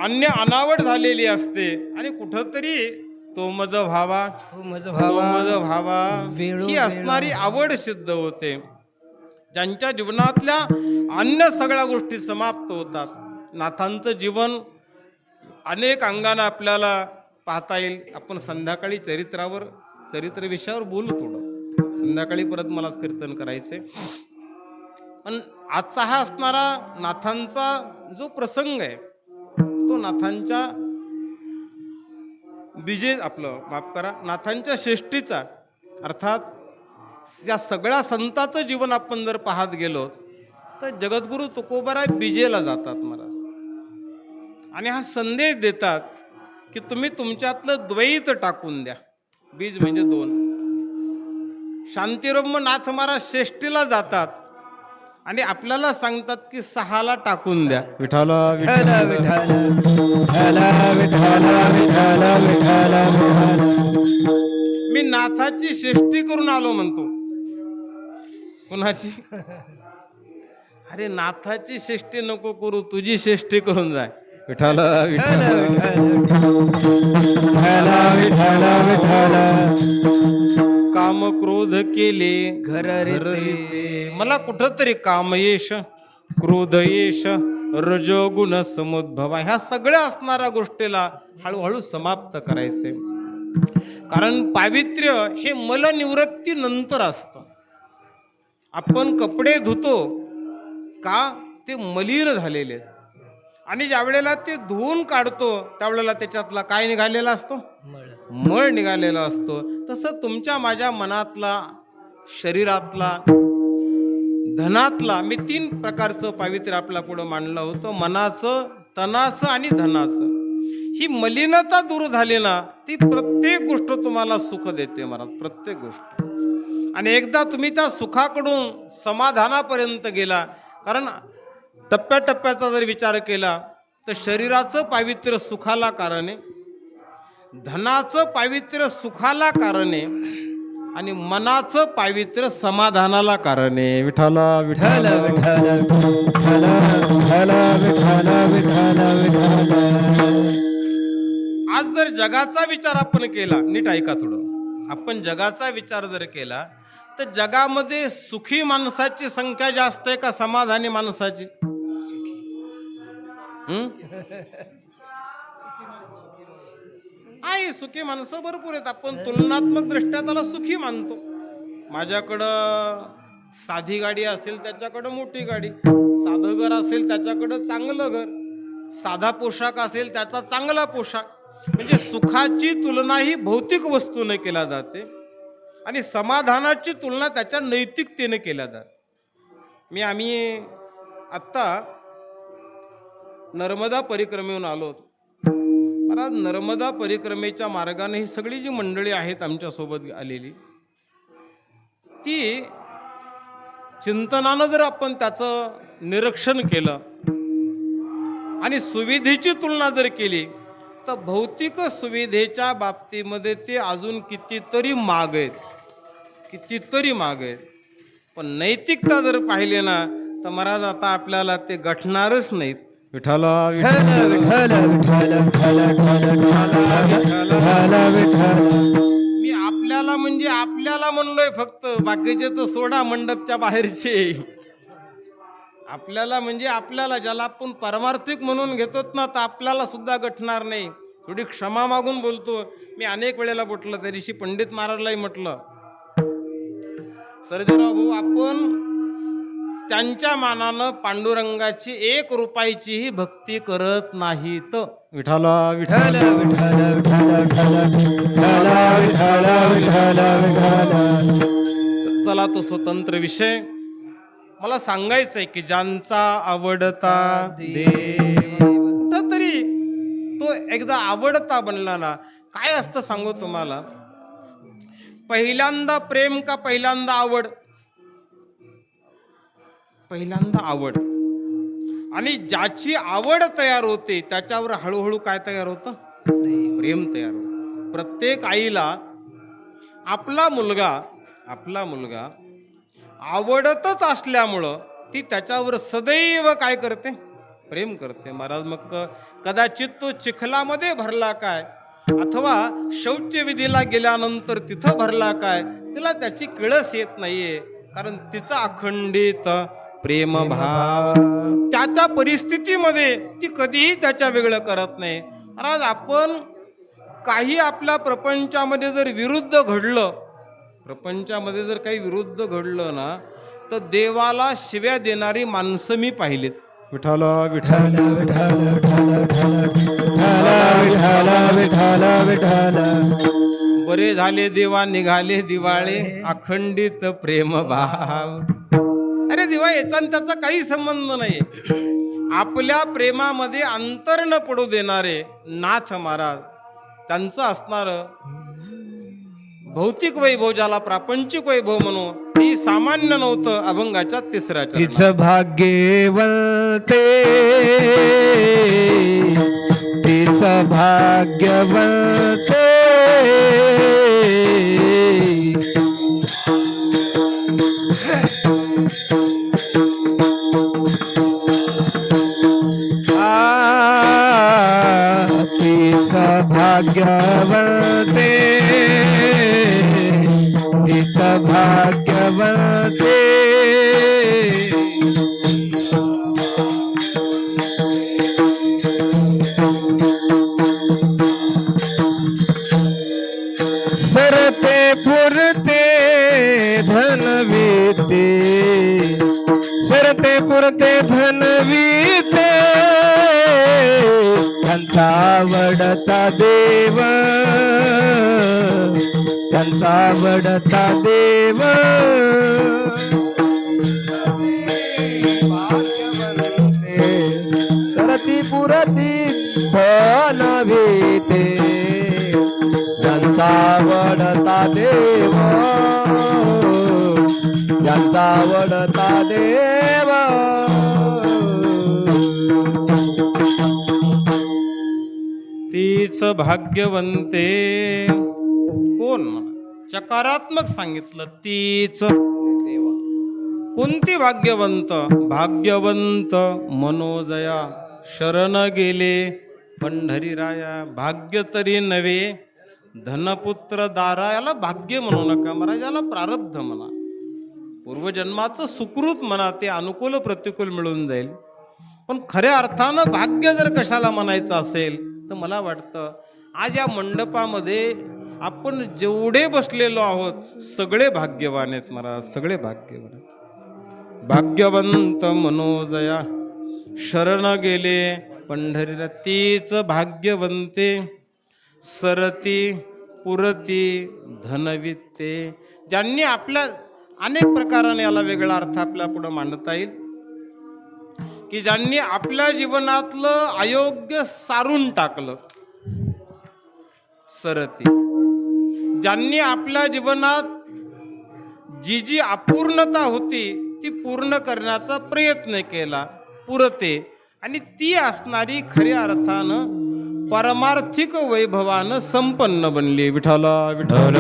अन्य अनावड झालेली असते आणि कुठंतरी तो मज व्हावा, ही असणारी आवड सिद्ध होते. ज्यांच्या जीवनातल्या अन्य सगळ्या गोष्टी समाप्त होतात. नाथांचं जीवन अनेक अंगाने आपल्याला पाहता येईल. आपण संध्याकाळी चरित्र विषयावर बोलू. थोडं संध्याकाळी परत मला कीर्तन करायचे. पण आजचा हा असणारा नाथांचा जो प्रसंग आहे तो नाथांच्या नाथांच्या श्रेष्ठीचा, अर्थात या सगळ्या संतांचं जीवन आपण जर पाहत गेलो तर जगद्गुरु तुकोबाराय बीजेला जातात महाराज आणि हा संदेश देतात की तुम्ही तुमच्यातलं द्वैत टाकून द्या. बीज म्हणजे दोन. शांतिरम्य नाथ महाराज श्रेष्ठीला जातात आणि आपल्याला सांगतात की सहाला टाकून द्या. विठ्ठल विठ्ठल विठ्ठल विठ्ठल विठ्ठल विठ्ठल. मी नाथाची श्रेष्ठी करून आलो म्हणतो. कुणाची? अरे नाथाची श्रेष्ठी नको करू, तुझी श्रेष्ठी करून जाय. विठ्ठल विठ्ठल विठ्ठल विठ्ठल. काम क्रोध केले घर रे, मला कुठंतरी काम येश, क्रोध येश, रजोगुण समुद्भवा, ह्या सगळ्या असणाऱ्या गोष्टीला हळूहळू समाप्त करायचे. कारण पावित्र्य हे मलनिवृत्ती नंतर असतं. आपण कपडे धुतो का? ते मलिन झालेले आहेत. आणि ज्या वेळेला ते धुवून काढतो त्यावेळेला त्याच्यातला काय निघालेला असतो? मळ निघालेला असतो. तसं तुमच्या माझ्या मनातला, शरीरातला, धनातला, मी 3 प्रकारचं पावित्र्य आपल्या पुढं मांडलं होतं. मनाचं, तनाचं आणि धनाचं. ही मलिनता दूर झाली ना, ती प्रत्येक गोष्ट तुम्हाला सुख देते महाराज, प्रत्येक गोष्ट. आणि एकदा तुम्ही त्या सुखाकडून समाधानापर्यंत गेला, कारण टप्प्याटप्प्याचा जर विचार केला तर शरीराचं पावित्र्य सुखाला कारण आहे, धनाचं पावित्र्य सुखाला कारण आहे आणि मनाचं पावित्र्य समाधानाला कारण आहे. विठ्ठल विठ्ठल विठ्ठल विठ्ठल विठ्ठल विठ्ठल. आज जर जगाचा विचार आपण केला, नीट ऐका थोडं, आपण जगाचा विचार जर केला तर जगामध्ये सुखी माणसाची संख्या जास्त आहे का समाधानी माणसाची? आहे, सुखी माणसं भरपूर आहेत. आपण तुलनात्मक दृष्ट्या त्याला सुखी मानतो. माझ्याकडं साधी गाडी असेल त्याच्याकडं मोठी गाडी, साधं घर असेल त्याच्याकडं चांगलं घर, साधा पोशाख असेल त्याचा चांगला पोशाख. म्हणजे सुखाची तुलना ही भौतिक वस्तूने केल्या जाते आणि समाधानाची तुलना त्याच्या नैतिकतेने केल्या जाते. आम्ही आत्ता नर्मदा परिक्रमेहून आलो. महाराज नर्मदा परिक्रमेच्या मार्गाने ही सगळी जी मंडळी आहेत आमच्यासोबत आलेली, ती चिंतनानं जर आपण त्याचं निरीक्षण केलं आणि सुविधेची तुलना जर केली तर भौतिक सुविधेच्या बाबतीमध्ये ते अजून कितीतरी माग आहेत, कितीतरी माग आहेत. पण नैतिकता जर पाहिली ना तर महाराज आता आपल्याला ते गठणारच नाहीत. विठ्ठला विठ्ठल विठ्ठल विठ्ठल विठ्ठल विठ्ठल. मी आपल्याला म्हणजे आपल्याला म्हणलोय फक्त, बाकीचे तो सोडा मंडपच्या बाहेरचे. आपल्याला म्हणजे आपल्याला, ज्याला आपण परमार्थिक म्हणून घेतो ना, तर आपल्याला सुद्धा गठणार नाही. थोडी क्षमा मागून बोलतो. मी अनेक वेळेला म्हटलं, त्या दिवशी पंडित महाराजलाही म्हटलं, सर्जेराव भाऊ, आपण त्यांच्या मानानं पांडुरंगाची 1 रुपयाचीही भक्ती करत नाहीत. विठ्ठला विठ्ठल विठ्ठल विठ्ठल विठ्ठल विठ्ठल विठ्ठल विठ्ठल. चला, तो स्वतंत्र विषय. मला सांगायचंय की ज्यांचा आवडता देव, तरी तो एकदा आवडता बनला ना, काय असतं सांगू तुम्हाला. पहिल्यांदा प्रेम का पहिल्यांदा आवड? पहिल्यांदा आवड. आणि ज्याची आवड तयार होते त्याच्यावर हळूहळू काय तयार होतं? प्रेम तयार होतं. प्रत्येक आईला आपला मुलगा आवडतच असल्यामुळं ती त्याच्यावर सदैव काय करते? प्रेम करते. महाराज मग कदाचित तो चिखलामध्ये भरला काय अथवा शौचविधीला गेल्यानंतर तिथं भरला काय, तिला त्याची कळस येत नाहीये, कारण तिचा अखंडित प्रेम भाव त्या त्या परिस्थितीमध्ये ती कधीही त्याच्या वेगळं करत नाही. महाराज आपण काही आपल्या प्रपंचामध्ये जर विरुद्ध घडलं, प्रपंचामध्ये जर काही विरुद्ध घडलं ना, तर देवाला शिव्या देणारी माणसं मी पाहिलीत. विठ्ठला विठ्ठल विठ्ठल विठ्ठल विठ्ठल. बरे झाले देवा निघाले दिवाळे, अखंडित प्रेम भाव. अरे देवा, याचा आणि त्याचा काही संबंध नाही. आपल्या प्रेमामध्ये अंतर न पडू देणारे नाथ महाराज, त्यांचं असणार भौतिक वैभव, ज्याला प्रापंचिक वैभव म्हणू, ती सामान्य नव्हतं. अभंगाच्या 3ऱ्या चरणात. तिचं भाग्यवंते, तिचं भाग्यवंते, तिचं भाग्यवंते, तिचं भाग्यवंते. सरते पुरते धनवीते, सरते पुरते धनवीते, त्यांचा आवडता देव, त्यांचा आवडता देव. सरती पुरती धनवीते, ज्यांचा आवडता देव, ज्यांचा आवडता देव. तीच भाग्यवंते. कोण म्हणा? चकारात्मक सांगितलं. तीच. कोणती भाग्यवंत? भाग्यवंत मनोजया शरण गेले पंढरीराया. भाग्य तरी नव्हे धनपुत्र दारा. याला भाग्य म्हणू नका महाराज, याला प्रारब्ध म्हणा, पूर्वजन्माचं सुकृत म्हणा. ते अनुकूल प्रतिकूल मिळून जाईल. पण खऱ्या अर्थानं भाग्य जर कशाला म्हणायचं असेल तर मला वाटतं आज या मंडपामध्ये आपण जेवढे बसलेलो आहोत सगळे भाग्यवान आहेत महाराज, सगळे भाग्यवान आहेत. भाग्यवंत मनोजया शरण गेले पंढरीला. तीच भाग्यवंते सरती पुरती धनविते. ज्यांनी आपल्या अनेक प्रकाराने याला वेगळा अर्थ आपल्या पुढे मांडता येईल, की ज्यांनी आपल्या जीवनातलं अयोग्य सारून टाकलं, सरती. ज्यांनी आपल्या जीवनात जी जी अपूर्णता होती ती पूर्ण करण्याचा प्रयत्न केला, पुरते, आणि ती असणारी खऱ्या अर्थानं परमार्थिक वैभवानं संपन्न बनली. विठ्ठला विठ्ठल विठ्ठल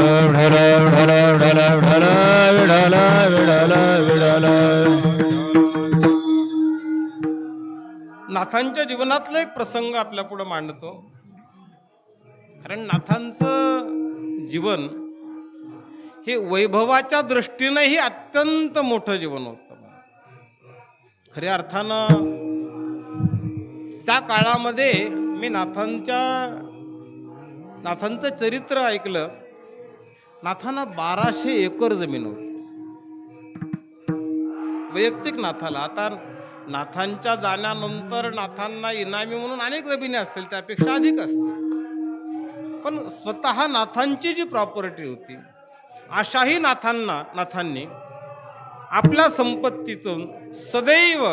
विठ्ठल विठ्ठल विठ्ठल विठ्ठल विठ्ठल विठ्ठल. नाथांच्या जीवनातला एक प्रसंग आपल्या पुढे मांडतो. कारण नाथांचं जीवन हे वैभवाच्या दृष्टीनेही अत्यंत मोठं जीवन होतं. खऱ्या अर्थानं त्या काळामध्ये मी नाथांचं चरित्र ऐकलं. नाथांना 1200 एकर जमीन होती वैयक्तिक नाथाला. आता नाथांच्या जाण्यानंतर नाथांना इनामी म्हणून अनेक जमिनी असतील, त्यापेक्षा अधिक असतील, पण स्वतः नाथांची जी प्रॉपर्टी होती अशाही नाथांनी आपल्या संपत्तीतून सदैव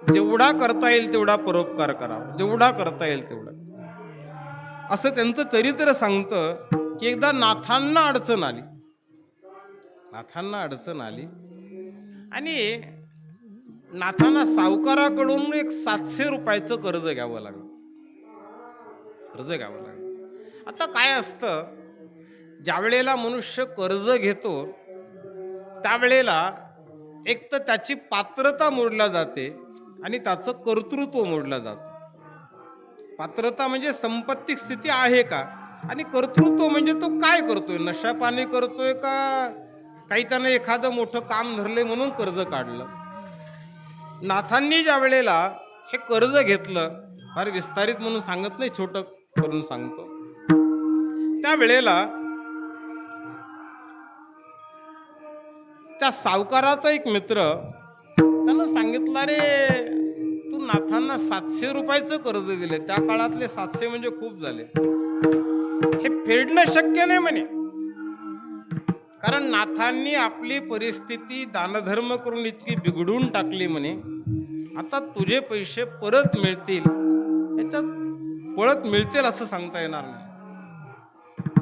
जेवढा करता येईल तेवढा परोपकार करावा, जेवढा करता येईल तेवढा. असं त्यांचं चरित्र सांगतं की एकदा नाथांना अडचण आली आणि नाथांना सावकाराकडून एक 700 रुपयाचं कर्ज घ्यावं लागलं. आता काय असतं, ज्या वेळेला मनुष्य कर्ज घेतो त्यावेळेला एक तर त्याची पात्रता मोडल्या जाते आणि त्याचं कर्तृत्व मोडलं जातं. पात्रता म्हणजे संपत्तिक स्थिती आहे का, आणि कर्तृत्व म्हणजे तो काय करतोय, नशा पाणी करतोय का, काही त्यानं एखादं मोठं काम धरले म्हणून कर्ज काढलं. नाथांनी ज्या वेळेला हे कर्ज घेतलं, फार विस्तारित म्हणून सांगत नाही, छोटं करून सांगतो. त्या वेळेला त्या सावकाराचा एक मित्र त्यानं सांगितलं, अरे तू नाथांना 700 रुपयाचं कर्ज दिले, त्या काळातले 700 म्हणजे खूप झाले, हे फेडणं शक्य नाही म्हणे. कारण नाथांनी आपली परिस्थिती दानधर्म करून इतकी बिघडून टाकली म्हणे. आता तुझे पैसे परत मिळतील, याच्यात पळत मिळतील असं सांगता येणार नाही.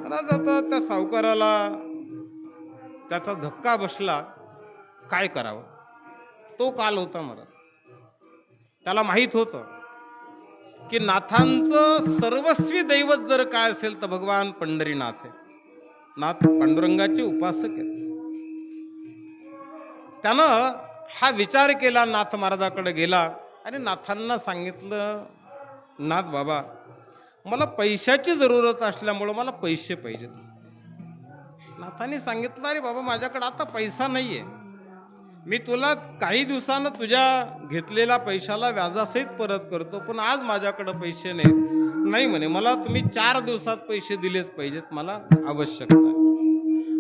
आता त्या सावकाराला त्याचा धक्का बसला, काय करावं. तो काल होता मला. त्याला माहित होतं की नाथांचं सर्वस्वी दैवत जर काय असेल तर भगवान पंढरीनाथ आहे. नाथ पांडुरंगाचे उपासक आहेत. त्यानं हा विचार केला, नाथ महाराजाकडे गेला आणि नाथांना सांगितलं, नाथ बाबा, मला पैशाची जरूरत असल्यामुळं मला पैसे पाहिजेत. नाथांनी सांगितलं, अरे बाबा, माझ्याकडे आता पैसा नाहीये, मी तुला काही दिवसानं तुझ्या घेतलेल्या पैशाला व्याजासहित परत करतो, पण आज माझ्याकडे पैसे नाही म्हणे. मला तुम्ही 4 दिवसात पैसे दिलेच पाहिजेत, मला आवश्यकता आहे.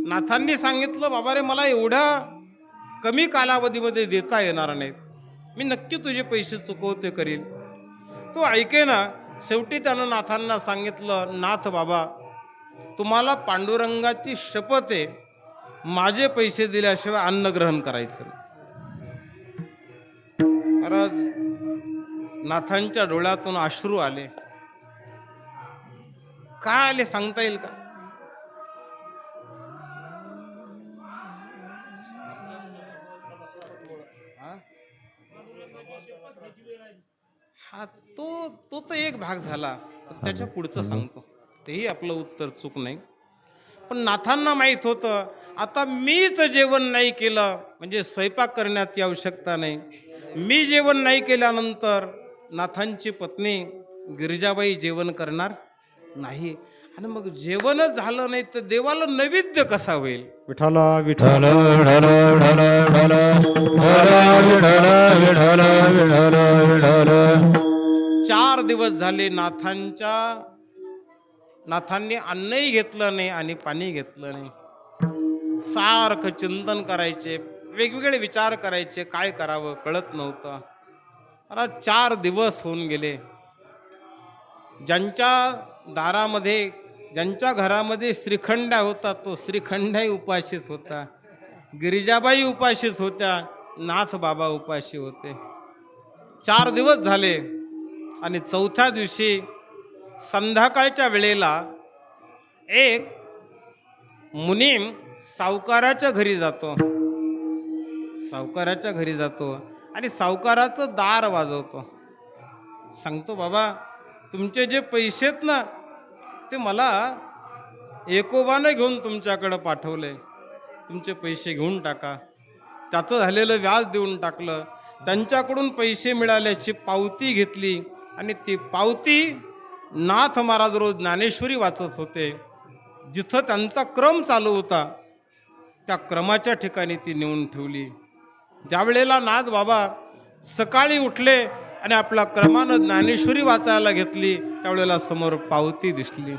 नाथांनी सांगितलं, बाबा रे, मला एवढ्या कमी कालावधीमध्ये देता येणार नाहीत, मी नक्की तुझे पैसे चुकवते करील. तो ऐके ना. शेवटी त्यानं नाथांना सांगितलं, नाथ बाबा, तुम्हाला पांडुरंगाची शपथ आहे, माझे पैसे दिल्याशिवाय अन्न ग्रहण करायचं. महाराज, नाथांच्या डोळ्यातून अश्रू आले. का आले सांगता येईल का? हा तो तर एक भाग झाला, त्याच्या पुढचं सांगतो, तेही आपलं उत्तर चूक नाही. पण नाथांना माहित होतं, आता मीच जेवण नाही केलं म्हणजे स्वयंपाक करण्याची आवश्यकता नाही. मी जेवण नाही केल्यानंतर नाथांची पत्नी गिरिजाबाई जेवण करणार नाही, आणि मग जेवणच झालं नाही तर देवाला नैवेद्य कसा होईल. विठ्ठला विठ्ठल विठ्ठल विठ्ठल विठ्ठल विठ्ठल विठ्ठल विठ्ठल. 4 दिवस झाले नाथांनी अन्नही घेतलं नाही आणि पाणी घेतलं नाही. सारखं चिंतन करायचे, वेगवेगळे विचार करायचे, काय करावं कळत नव्हतं. आता 4 दिवस होऊन गेले. ज्यांच्या दारामध्ये, ज्यांच्या घरामध्ये श्रीखंड्या होता तो श्रीखंड्याही उपाशीच होता, गिरिजाबाई उपाशीच होत्या, नाथ बाबा उपाशी होते. 4 दिवस झाले आणि 4थ्या दिवशी संध्याकाळच्या वेळेला एक मुनीम सावकाराच्या घरी जातो, सावकाराच्या घरी जातो आणि सावकाराचं दार वाजवतो. सांगतो, बाबा तुमचे जे पैसे आहेत ना ते मला एकोबानं घेऊन तुमच्याकडं पाठवले, तुमचे पैसे घेऊन टाका. त्याचं झालेलं व्याज देऊन टाकलं. त्यांच्याकडून पैसे मिळाल्याची पावती घेतली आणि ती पावती नाथ महाराज रोज ज्ञानेश्वरी वाचत होते. जिथं त्यांचा क्रम चालू होता त्या क्रमाच्या ठिकाणी ती नेऊन ठेवली. ज्या वेळेला नाथ बाबा सकाळी उठले आणि आपला क्रमानं ज्ञानेश्वरी वाचायला घेतली त्यावेळेला समोर पावती दिसली.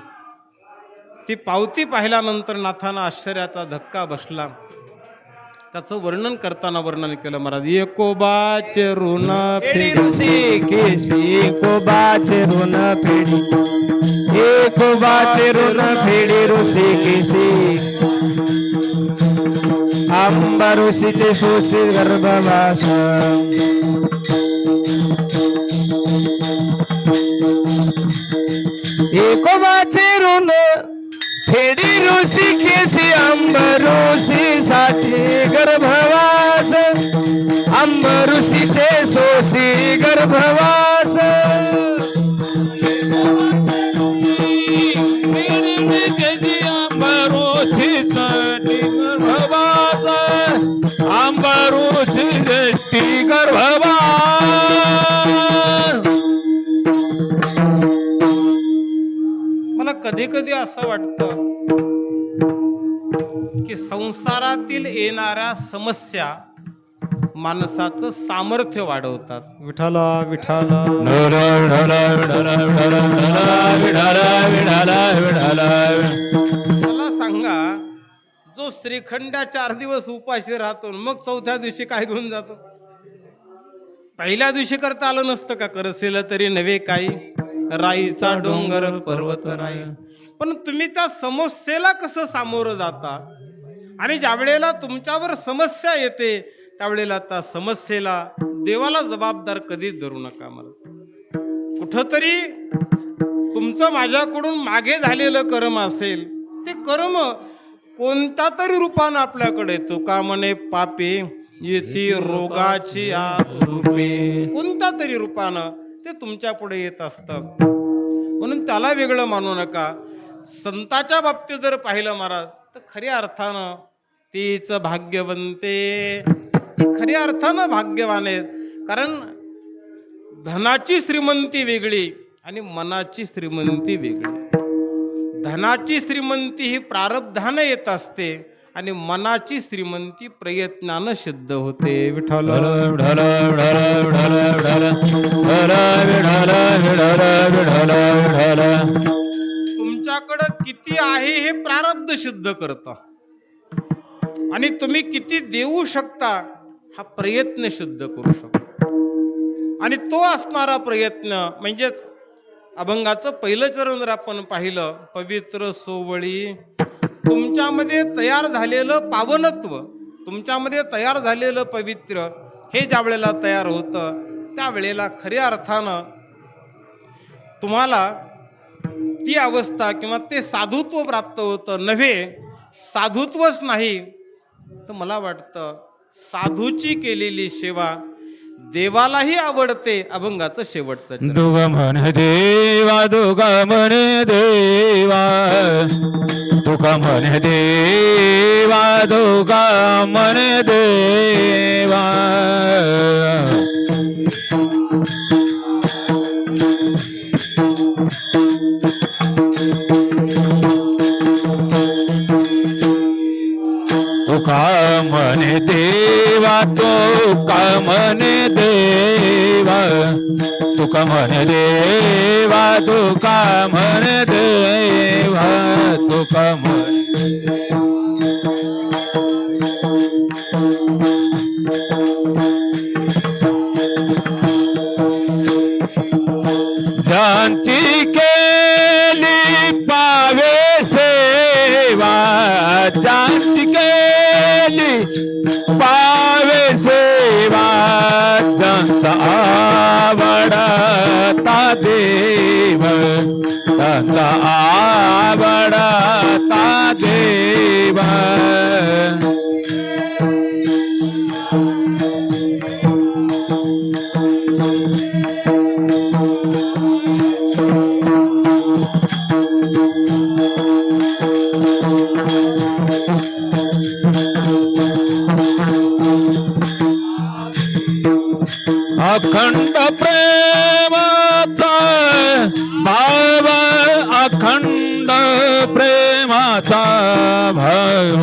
ती पावती पाहिल्यानंतर नाथांना आश्चर्याचा धक्का बसला. त्याचं वर्णन करताना वर्णन केलं महाराज. एकोबाचे ऋण फेडी ऋषिकेशी एकोबाचे ऋण फेडी, एकोबाचे ऋण फेडी ऋषिकेशी. आंबा ऋषीचे शोषी गर्भवास, एकोबाचे ऋण फेडी ऋषिकेशी. आंबा ऋषीसाठी गर्भवास, आंबा ऋषीचे शोषी गर्भवास. मला कधी कधी असं वाटतं की संसारातील येणाऱ्या समस्या माणसाचं सामर्थ्य वाढवतात. विठाला विठाला मला सांगा, जो श्रीखंड्या 4 दिवस उपाशी राहतो मग चौथ्या दिवशी काय घेऊन जातो? पहिल्या दिवशी करता आलं नसतं का? करसेल तरी नव्हे काही, राईचा डोंगर पर्वत राई. पण तुम्ही त्या समस्येला कसं सामोरं जाता आणि ज्या वेळेला तुमच्यावर समस्या येते त्यावेळेला त्या समस्येला देवाला जबाबदार कधीच धरू नका. मला कुठंतरी तुमचं माझ्याकडून मागे झालेलं कर्म असेल, ते कर्म कोणत्या तरी रूपानं आपल्याकडे येतो. का म्हणे पापे येते रोगाची रूपे, कोणत्या तरी रूपानं ते तुमच्या पुढे येत असतं. म्हणून त्याला वेगळं मानू नका. संताच्या बाबतीत जर पाहिलं महाराज तर खऱ्या अर्थानं तीच भाग्यवंते, ती खऱ्या अर्थानं भाग्यवान आहेत. कारण धनाची श्रीमंती वेगळी आणि मनाची श्रीमंती वेगळी. धनाची श्रीमंती ही प्रारब्धानं येत असते आणि मनाची श्रीमंती प्रयत्नानं सिद्ध होते. विठ्ठल तुमच्याकडं किती आहे हे प्रारब्ध सिद्ध करतं आणि तुम्ही किती देऊ शकता हा प्रयत्न सिद्ध करू शकतो. आणि तो असणारा प्रयत्न म्हणजेच अभंगाचं पहिलं चरण जर आपण पाहिलं, पवित्र सोवळी, तुमच्यामध्ये तयार झालेलं पावनत्व, तुमच्यामध्ये तयार झालेलं पवित्र हे ज्या वेळेला तयार होतं त्यावेळेला खऱ्या अर्थानं तुम्हाला ती अवस्था किंवा ते साधुत्व प्राप्त होतं. नव्हे साधुत्वच नाही तर मला वाटतं साधूची केलेली सेवा देवालाही आवडते. अभंगाचं शेवटचं दुगा मन देवा, दुगा मन देवा, तुका मन देवा, दुगा मन देवा. तुका मन देवा, तुका मन देवा, तुका मन देवा, तुका मन देवा, तुका मन. ज्यांची केली पावे सेवा, ज्यांची केली पावे सेवा, ज्यांचा आवडता देव संत आवडता देव अखंड प्रेमाचा भाव अखंड प्रेमाचा भाव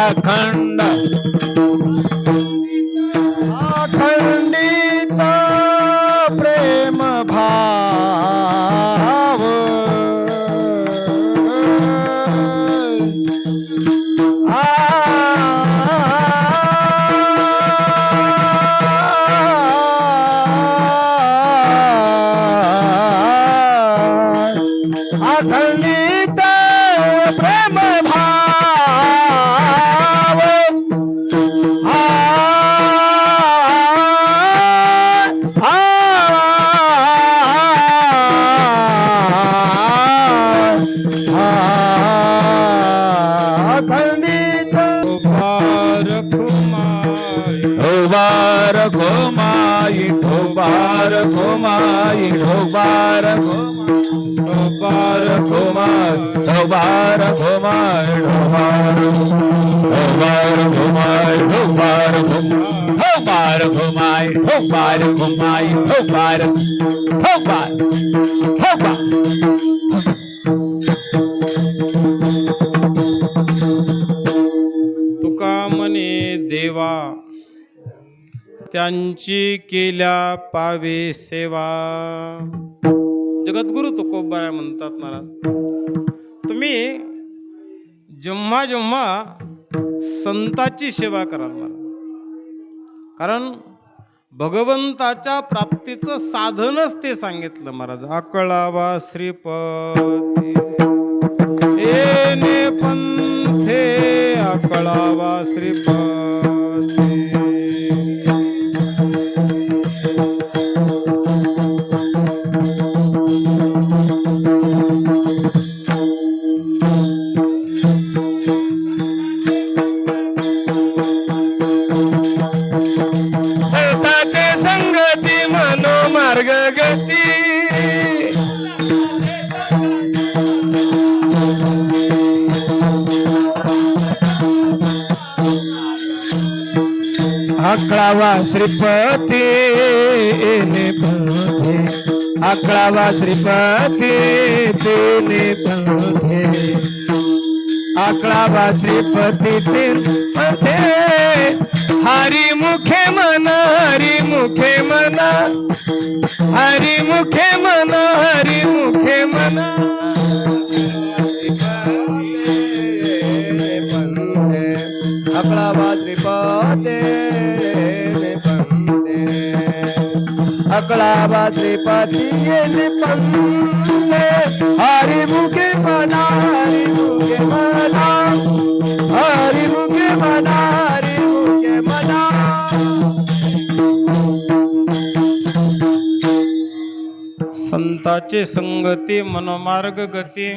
अखंड अखंडित प्रेम भाव अखंडित प्रेम भाव अखंडित ढोबार घुमाई ढोबार घुमाई ढोबार ढोबार घुमाई ढोबार घुमाई ढोबार घुमाई ढोबार ढोबार घुमाई ढोबार घुमाई ढोबार ढोबार ढोबार तुका म्हणे देवा त्यांची केल्या पावे सेवा. जगद्गुरु तुकोबाराय म्हणतात महाराज, तुम्ही जेव्हा जेव्हा संताची सेवा कराल महाराज, कारण भगवंताच्या प्राप्तीचं साधनच ते सांगितलं महाराज. आकळावा श्रीपती येणे पंथे आकळावा श्रीपती. संताचे संगती मनोमार्ग गती अकळावा श्रीपती निपंथे अकळावा श्रीपती तेने पंथे अकळावा श्रीपती पंथे हरी मुखे मना हरी मुखे मना हरी मुखे मना हरी मुखे मना अकळावा श्रीपती अकळावा श्रीपती हरी मुखे मना हरी मुखे मना हरी मुखे मना हरी मुखे मना. संताचे संगती मनोमार्ग गती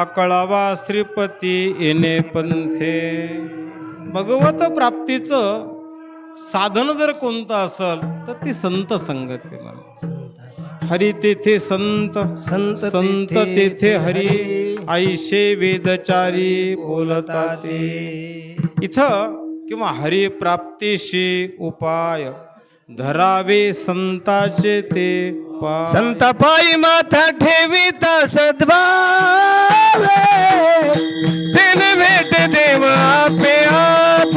आकळावा श्रीपती येणे पंथे. भगवत प्राप्तीचं साधन जर कोणतं असेल तर ती संत संगती. हरी तेथे संत संत तेथे हरी ऐशे वेदचारी बोलता ते. इथं किंवा हरी प्राप्तीशी उपाय धरावे संताचे ते पाय. संत पायी माथा ठेविता सद्भावे तेने भेट देव आपे आप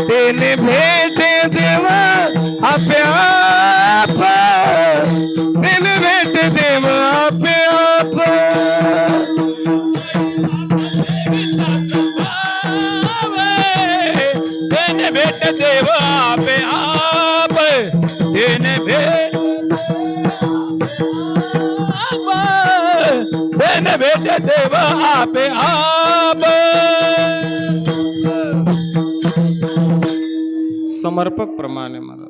तेने भेट देव आपे आप दिन भेट देव आपे आप दिन भेट देव आपे आप दिन भेट दिन भेट देव आपे आप समर्पक प्रमाणे मला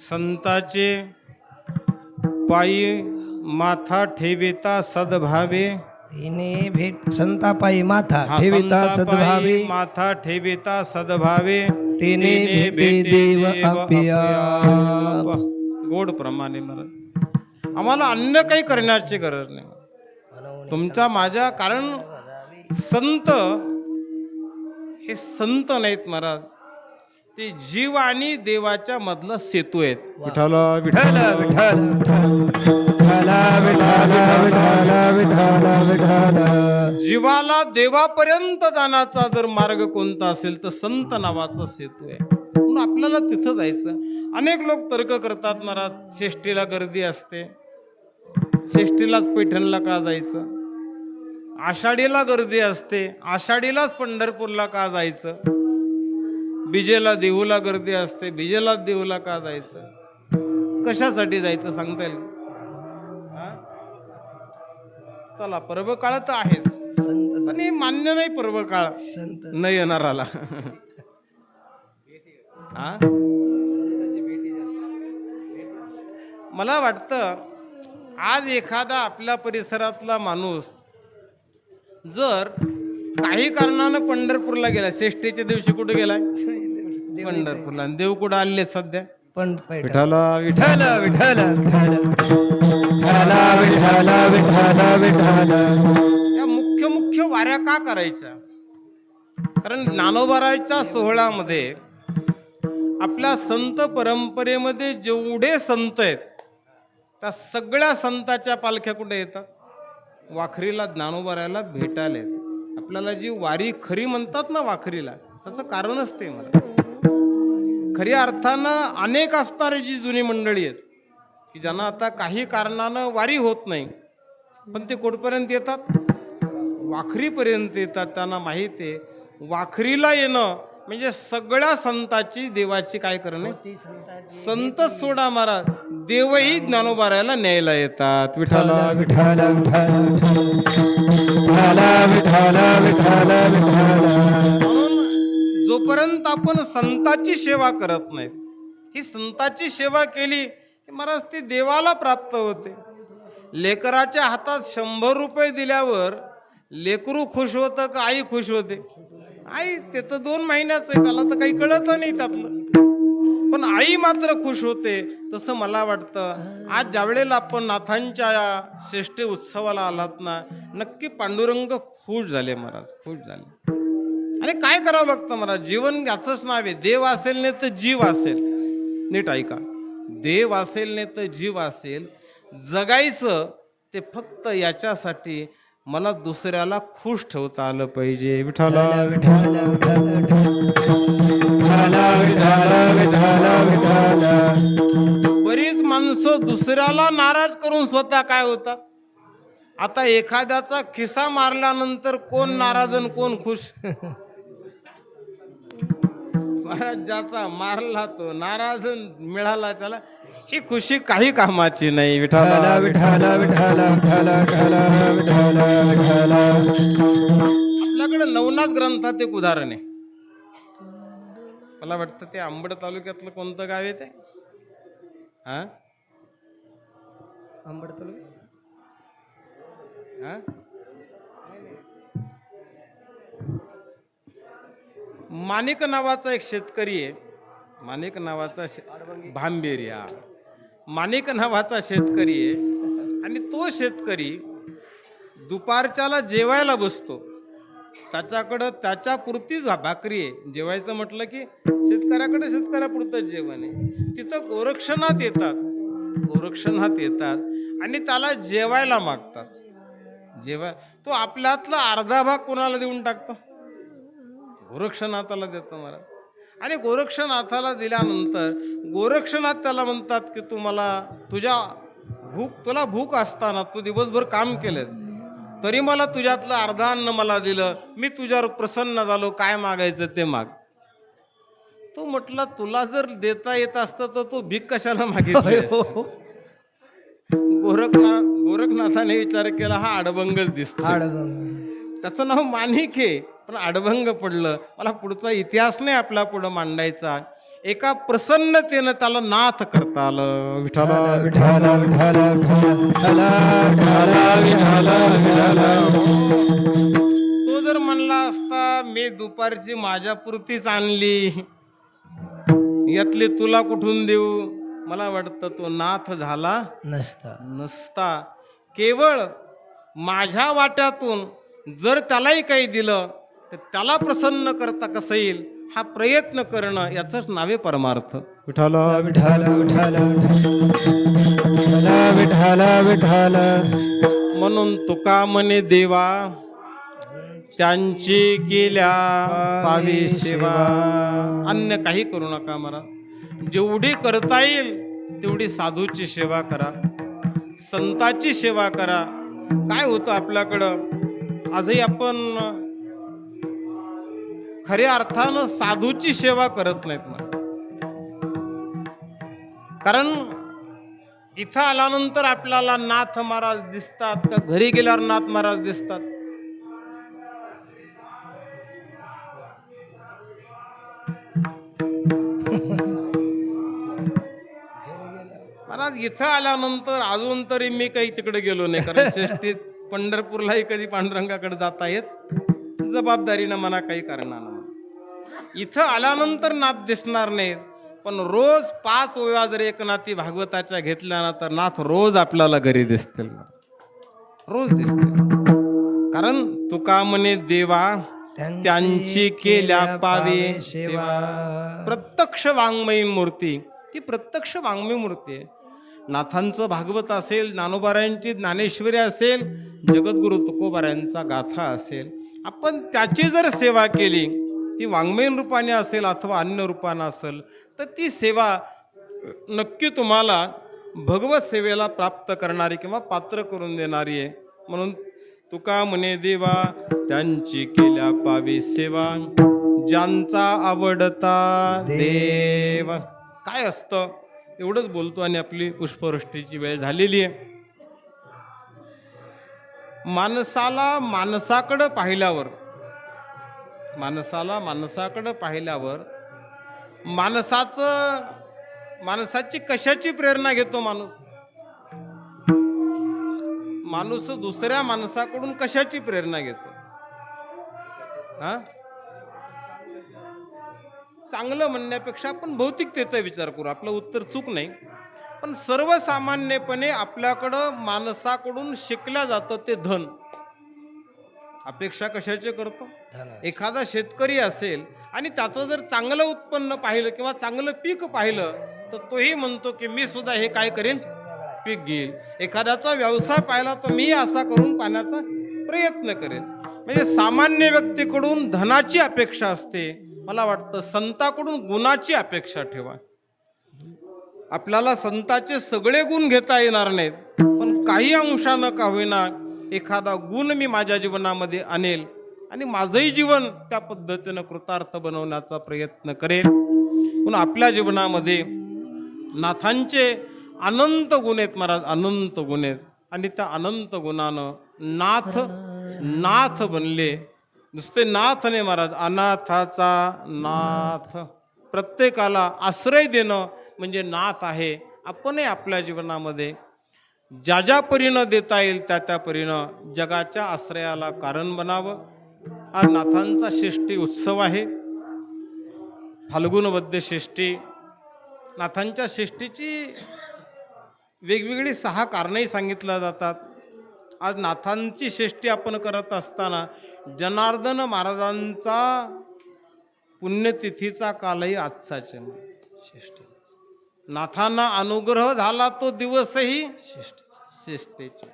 संताचे पायी माथा ठेविता सद्भावे तिने भेट संतापायी माथा हा, ठेविता संतापायी सद्भावे माथा ठेविता सद्भावे तिने भेटे देव आप्या. गोड प्रमाणे मला आम्हाला अन्य काही करण्याची गरज नाही तुमचा माझ्या कारण संत हे संत नाहीत महाराज ते जीव आणि देवाच्या मधला सेतू आहेत विठ्ठल विठ्ठल विठ्ठल विठ्ठल विठ्ठल विठ्ठल विठ्ठल जीवाला देवापर्यंत जाण्याचा जर मार्ग कोणता असेल तर संत नावाचा सेतू आहे म्हणून आपल्याला तिथं जायचं अनेक लोक तर्क करतात महाराज शेष्टीला गर्दी असते शेष्टीलाच पैठणला का जायचं आषाढीला गर्दी असते आषाढीलाच पंढरपूरला का जायचं बिजेला देहूला गर्दी असते बिजेला देहूला का जायचं कशासाठी जायचं सांगता येईल हा? चला पर्व काळ तर आहेच संत पण हे मान्य नाही पर्व काळ संत न येणाराला हा? मला वाटतं आज एखादा आपल्या परिसरातला माणूस जर काही कारणानं पंढरपूरला गेला श्रेष्ठीच्या दिवशी कुठे गेलाय पंढरपूरला आणि देव कुठं आले सध्या पण विठ्ठल विठ्ठल विठ्ठल विठ्ठल विठ्ठल विठ्ठल या मुख्य मुख्य वाऱ्या का करायच्या कारण ज्ञानोबाराच्या सोहळ्यामध्ये आपल्या संत परंपरेमध्ये जेवढे संत आहेत त्या सगळ्या संतांच्या पालख्या कुठे येतात वाखरीला ज्ञानोबारायला भेटायला येतात आपल्याला जी वारी खरी म्हणतात ना वाखरीला त्याचं कारणच ते मला खऱ्या अर्थानं अनेक असणारी जी जुनी मंडळी आहेत की ज्यांना आता काही कारणानं वारी होत नाही पण ते कुठपर्यंत येतात वाखरीपर्यंत येतात त्यांना माहिती आहे वाखरीला येणं म्हणजे सगळ्या संतांची देवाची काय करणे संत सोडा महाराज देवही ज्ञानोबारायला न्यायला येतात विठ्ठल विठ्ठल विठ्ठल विठ्ठल म्हणून जोपर्यंत आपण संताची सेवा करत नाहीत ही संताची सेवा केली की महाराज ती देवाला प्राप्त होते लेकराच्या हातात 100 रुपये दिल्यावर लेकरू खुश होतं का आई खुश होते आई ते तर 2 महिन्याचं आहे त्याला तर काही कळत नाही त्यातलं पण आई मात्र खुश होते तसं मला वाटतं आज ज्यावेळेला आपण नाथांच्या श्रेष्ठ उत्सवाला आलात ना नक्की पांडुरंग खुश झाले महाराज खुश झाले आणि काय करावं लागतं महाराज जीवन याचंच नाव आहे देव असेल नाही तर जीव असेल नीट ऐका देव असेल नाही तर जीव असेल जगायचं ते फक्त याच्यासाठी मला दुसऱ्याला खुश ठेवता आलं पाहिजे विठ्ठल बरीच माणसं दुसऱ्याला नाराज करून स्वतः काय होतात आता एखाद्याचा खिसा मारल्यानंतर कोण नाराज आणि कोण खुश महाराज ज्याचा मारला तो नाराज मिळाला त्याला ही खुशी काही कामाची नाही विठ्ठल आपल्याकडे नवनाथ ग्रंथात एक उदाहरण आहे मला वाटतं ते अंबड तालुक्यातलं कोणतं गाव आहे ते हा आंबड तालुका हा माणिक नावाचा एक शेतकरी आहे माणिक नावाचा भांबेरिया माणिक नावाचा शेतकरी आहे आणि तो शेतकरी दुपारच्याला जेवायला बसतो त्याच्याकडं त्याच्या पुरतीच भाकरी आहे जेवायचं म्हटलं की शेतकऱ्यापुरतंच जेवण आहे तिथं गोरक्षणात येतात आणि त्याला जेवायला मागतात तो आपल्यातला अर्धा भाग कोणाला देऊन टाकतो गोरक्षनाथाला देतो महाराज आणि गोरक्षनाथाला दिल्यानंतर गोरक्षनाथ त्याला म्हणतात की तू मला तुझ्या तुला भूक असताना तू दिवसभर काम केलंस तरी मला तुझ्यातलं अर्धा अन्न मला दिलं, मी तुझ्यावर प्रसन्न झालो, काय मागायचं ते माग. तो म्हटला तुला जर देता येत असतं तर तू भीक कशाला मागितली हो, असती? हो. गोरखनाथाने विचार केला, हा अडबंगच दिसतो. आडबंग. त्याचं नाव माणिक आहे पण अडभंग पडलं. मला पुढचा इतिहास नाही आपला पुढं मांडायचा. एका प्रसन्नतेनं त्याला नाथ करता आलं. विठ्ठला विठ्ठल विठ्ठल विठ्ठल विठ्ठल विठ्ठल. तो जर म्हणला असता मी दुपारची माझ्यापुरतीच आणली, यातली तुला कुठून देऊ, मला वाटतं तो नाथ झाला नसता. केवळ माझ्या वाट्यातून जर त्यालाही काही दिलं तर त्याला प्रसन्न करता कसं येईल हा प्रयत्न करणं, याचंच नावे परमार्थ. विठ्ठल विठ्ठल विठ्ठल विठ्ठल विठ्ठल विठ्ठल. म्हणून तुका म्हणे देवा त्यांची केल्या पावी सेवा. अन्य काही करू नका मला, जेवढी करता येईल तेवढी साधूची सेवा करा, संताची सेवा करा. काय होतं आपल्याकडं आजही आपण खऱ्या अर्थानं साधूची सेवा करत नाहीत ना. कारण इथं आल्यानंतर आपल्याला नाथ महाराज दिसतात का घरी गेल्यावर नाथ महाराज दिसतात? महाराज इथं आल्यानंतर अजून तरी मी काही तिकडे गेलो नाही, कारण श्रेष्ठीत पंढरपूरलाही कधी पांडुरंगाकडे जाता येत जबाबदारीनं म्हणा काही कारणानं. इथं आल्यानंतर नाथ दिसणार नाही, पण रोज 5 ओव्या जर एकनाथी भागवताच्या घेतल्या ना तर नाथ रोज आपल्याला घरी दिसतील, रोज दिसतील. कारण तुका म्हणे देवा त्यांची केल्या पावे सेवा. प्रत्यक्ष वाङ्मयी मूर्ती, ती प्रत्यक्ष वाङ्मयी मूर्ती आहे. नाथांचं भागवत असेल, ज्ञानोबारायांची ज्ञानेश्वरी असेल, जगद्गुरु तुकोबारायांचा गाथा असेल, आपण त्याची जर सेवा केली, ती वाङ्मयीन रूपाने असेल अथवा अन्य रूपाने असेल, तर ती सेवा नक्की तुम्हाला भगवत सेवेला प्राप्त करणारी किंवा पात्र करून देणारी आहे. म्हणून तुका म्हणे देवा त्यांची केल्या पावी सेवा, ज्यांचा आवडता देव. काय असतं एवढंच बोलतो आणि आपली पुष्पवृष्टीची वेळ झालेली आहे. माणसाला माणसाकडं पाहिल्यावर, माणसाची कशाची प्रेरणा घेतो माणूस? माणूस दुसऱ्या माणसाकडून कशाची प्रेरणा घेतो? हा, चांगलं म्हणण्यापेक्षा आपण भौतिकतेचा विचार करू, आपलं उत्तर चूक नाही. पण सर्वसामान्यपणे आपल्याकडं माणसाकडून शिकल्या जातं ते धन. अपेक्षा कशाचे करतो? एखादा शेतकरी असेल आणि त्याचं जर चांगलं उत्पन्न पाहिलं किंवा चांगलं पीक पाहिलं तर तोही म्हणतो की मी सुद्धा हे काय करेन, पीक घेईल. एखाद्याचा व्यवसाय पाहिला तर मी असा करून पाण्याचा प्रयत्न करेन. म्हणजे सामान्य व्यक्तीकडून धनाची अपेक्षा असते. मला वाटतं संताकडून गुणाची अपेक्षा ठेवा. आपल्याला संताचे सगळे गुण घेता येणार नाहीत, पण काही अंशानं का होईना एखादा गुण मी माझ्या जीवनामध्ये आणेल आणि माझंही जीवन त्या पद्धतीनं कृतार्थ बनवण्याचा प्रयत्न करेल. म्हणून आपल्या जीवनामध्ये नाथांचे अनंत गुण आहेत महाराज, अनंत गुण आहेत. आणि त्या अनंत गुणानं नाथ बनले. नुसते नाथ नाही महाराज, अनाथाचा नाथ. प्रत्येकाला आश्रय देणं म्हणजे नाथ आहे. आपणही आपल्या जीवनामध्ये ज्या ज्या परीनं देता येईल त्या त्या परीनं जगाच्या आश्रयाला कारण बनावं. हा नाथांचा षष्ठी उत्सव आहे, फाल्गुन वद्य षष्ठी. नाथांच्या षष्ठीची वेगवेगळी 6 कारणंही सांगितल्या जातात. आज नाथांची षष्ठी आपण करत असताना जनार्दन महाराजांचा पुण्यतिथीचा कालही आजचाच आहे. नाथांना अनुग्रह झाला तो दिवसही षष्ठीचा.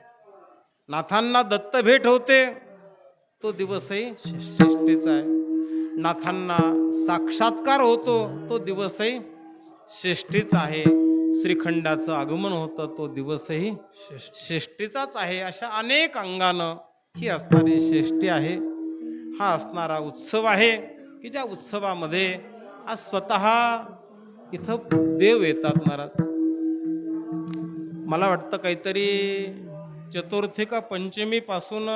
नाथांना दत्त भेट होते तो दिवसही षष्ठीचा आहे. नाथांना साक्षात्कार होतो तो दिवसही षष्ठीचा आहे. श्रीखंडाचं आगमन होतं तो दिवसही षष्टीचाच आहे. अशा अनेक अंगानं ही असणारी षष्टी आहे. हा असणारा उत्सव आहे की ज्या उत्सवामध्ये आज स्वतः इथं देव येतात महाराज. मला वाटतं काहीतरी चतुर्थी का पंचमी पासून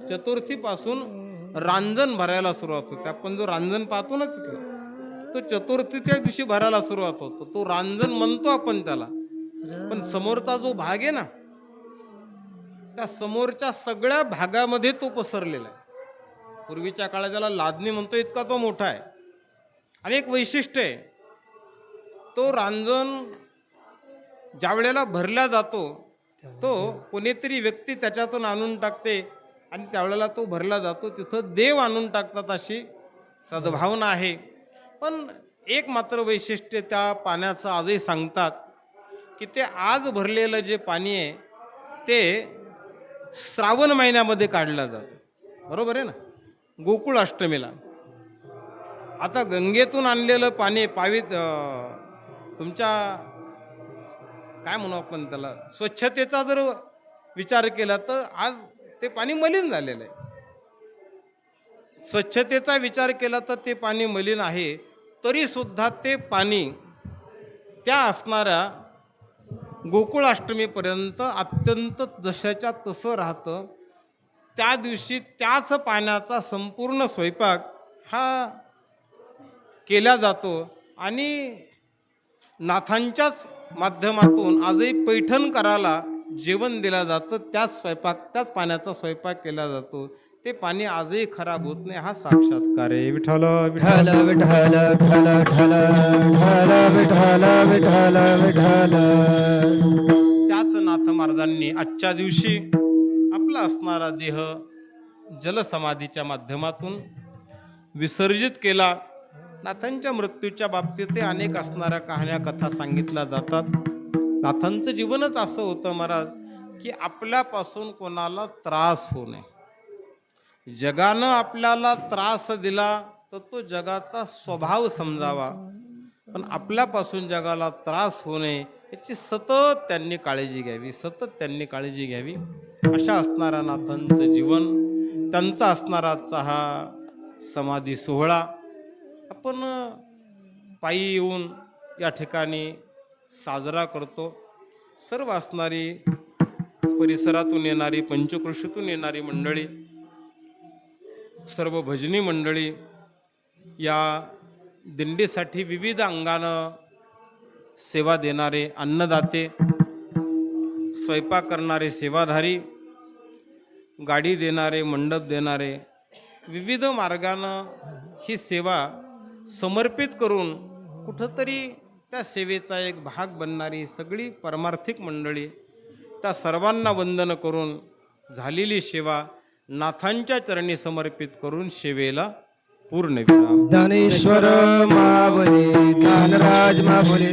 चतुर्थी पासून रांजण भरायला सुरुवात होते. आपण जो रांजण पाहतो ना तिथलं, तो चतुर्थी त्या दिवशी भरायला सुरुवात होतो. तो रांजण म्हणतो आपण त्याला, पण समोरचा जो भाग आहे ना, त्या समोरच्या सगळ्या भागामध्ये तो पसरलेला आहे. पूर्वीच्या काळात त्याला लादणी म्हणतो, इतका तो मोठा आहे. आणि एक वैशिष्ट्य आहे, तो रांजण ज्या वेळेला भरला जातो तो कोणीतरी व्यक्ती त्याच्यातून आणून टाकते आणि त्यावेळेला तो भरला जातो. तिथं देव आणून टाकतात अशी सद्भावना आहे. पण एक मात्र वैशिष्ट्य त्या पाण्याचं आजही सांगतात की ते आज भरलेलं जे पाणी आहे ते श्रावण महिन्यामध्ये काढलं जातं. बरोबर आहे ना, गोकुळ अष्टमीला. आता गंगेतून आणलेलं पाणी तुमच्या काय म्हणू आपण त्याला, स्वच्छतेचा जर विचार केला तर आज ते पाणी मलिन झालेलं आहे. स्वच्छतेचा विचार केला तर ते पाणी मलिन आहे. तरी सुद्धा ते पाणी त्या असणाऱ्या गोकुळाष्टमीपर्यंत अत्यंत जशाच्या तसं राहतं. त्या दिवशी त्याच पाण्याचा संपूर्ण स्वयंपाक हा केला जातो आणि नाथांच्याच माध्यमातून आजही पैठणकराला जेवण दिलं जातं. त्याच पाण्याचा स्वयंपाक केला जातो. ते पाणी आजही खराब होत नाही. हा साक्षात्कार आहे. विठ्ठल विठ्ठल विठ्ठल विठ्ठल विठ्ठल विठ्ठल विठ्ठल विठ्ठल. त्याच नाथ महाराजांनी आजच्या दिवशी आपला असणारा देह जलसमाधीच्या माध्यमातून विसर्जित केला. नाथांच्या मृत्यूच्या बाबतीत अनेक असणाऱ्या कहाण्या कथा सांगितल्या जातात. नाथांचं जीवनच असं होतं महाराज की आपल्यापासून कोणाला त्रास होऊ नये. जगानं आपल्याला त्रास दिला तर तो जगाचा स्वभाव समजावा, पण आपल्यापासून जगाला त्रास होऊ नये याची सतत त्यांनी काळजी घ्यावी, सतत त्यांनी काळजी घ्यावी. अशा असणाऱ्या नाथांचं जीवन, त्यांचा असणारा आजचा हा समाधी सोहळा आपण पायी येऊन या ठिकाणी साजरा करतो. सर्व असणारी परिसरातून येणारी, पंचकृषीतून येणारी मंडळी, सर्व भजनी मंडळी, या दिंडीसाठी विविध अंगानं सेवा देणारे अन्नदाते, स्वयंपाक करणारे सेवाधारी, गाडी देणारे, मंडप देणारे, विविध मार्गानं ही सेवा समर्पित करून कुठंतरी त्या सेवेचा एक भाग बनणारी सगळी परमार्थिक मंडळी, त्या सर्वांना वंदन करून झालेली सेवा नाथांच्या चरणी समर्पित करून सेवेला पूर्ण विराम. दानेश्वर मावली दानराज मावली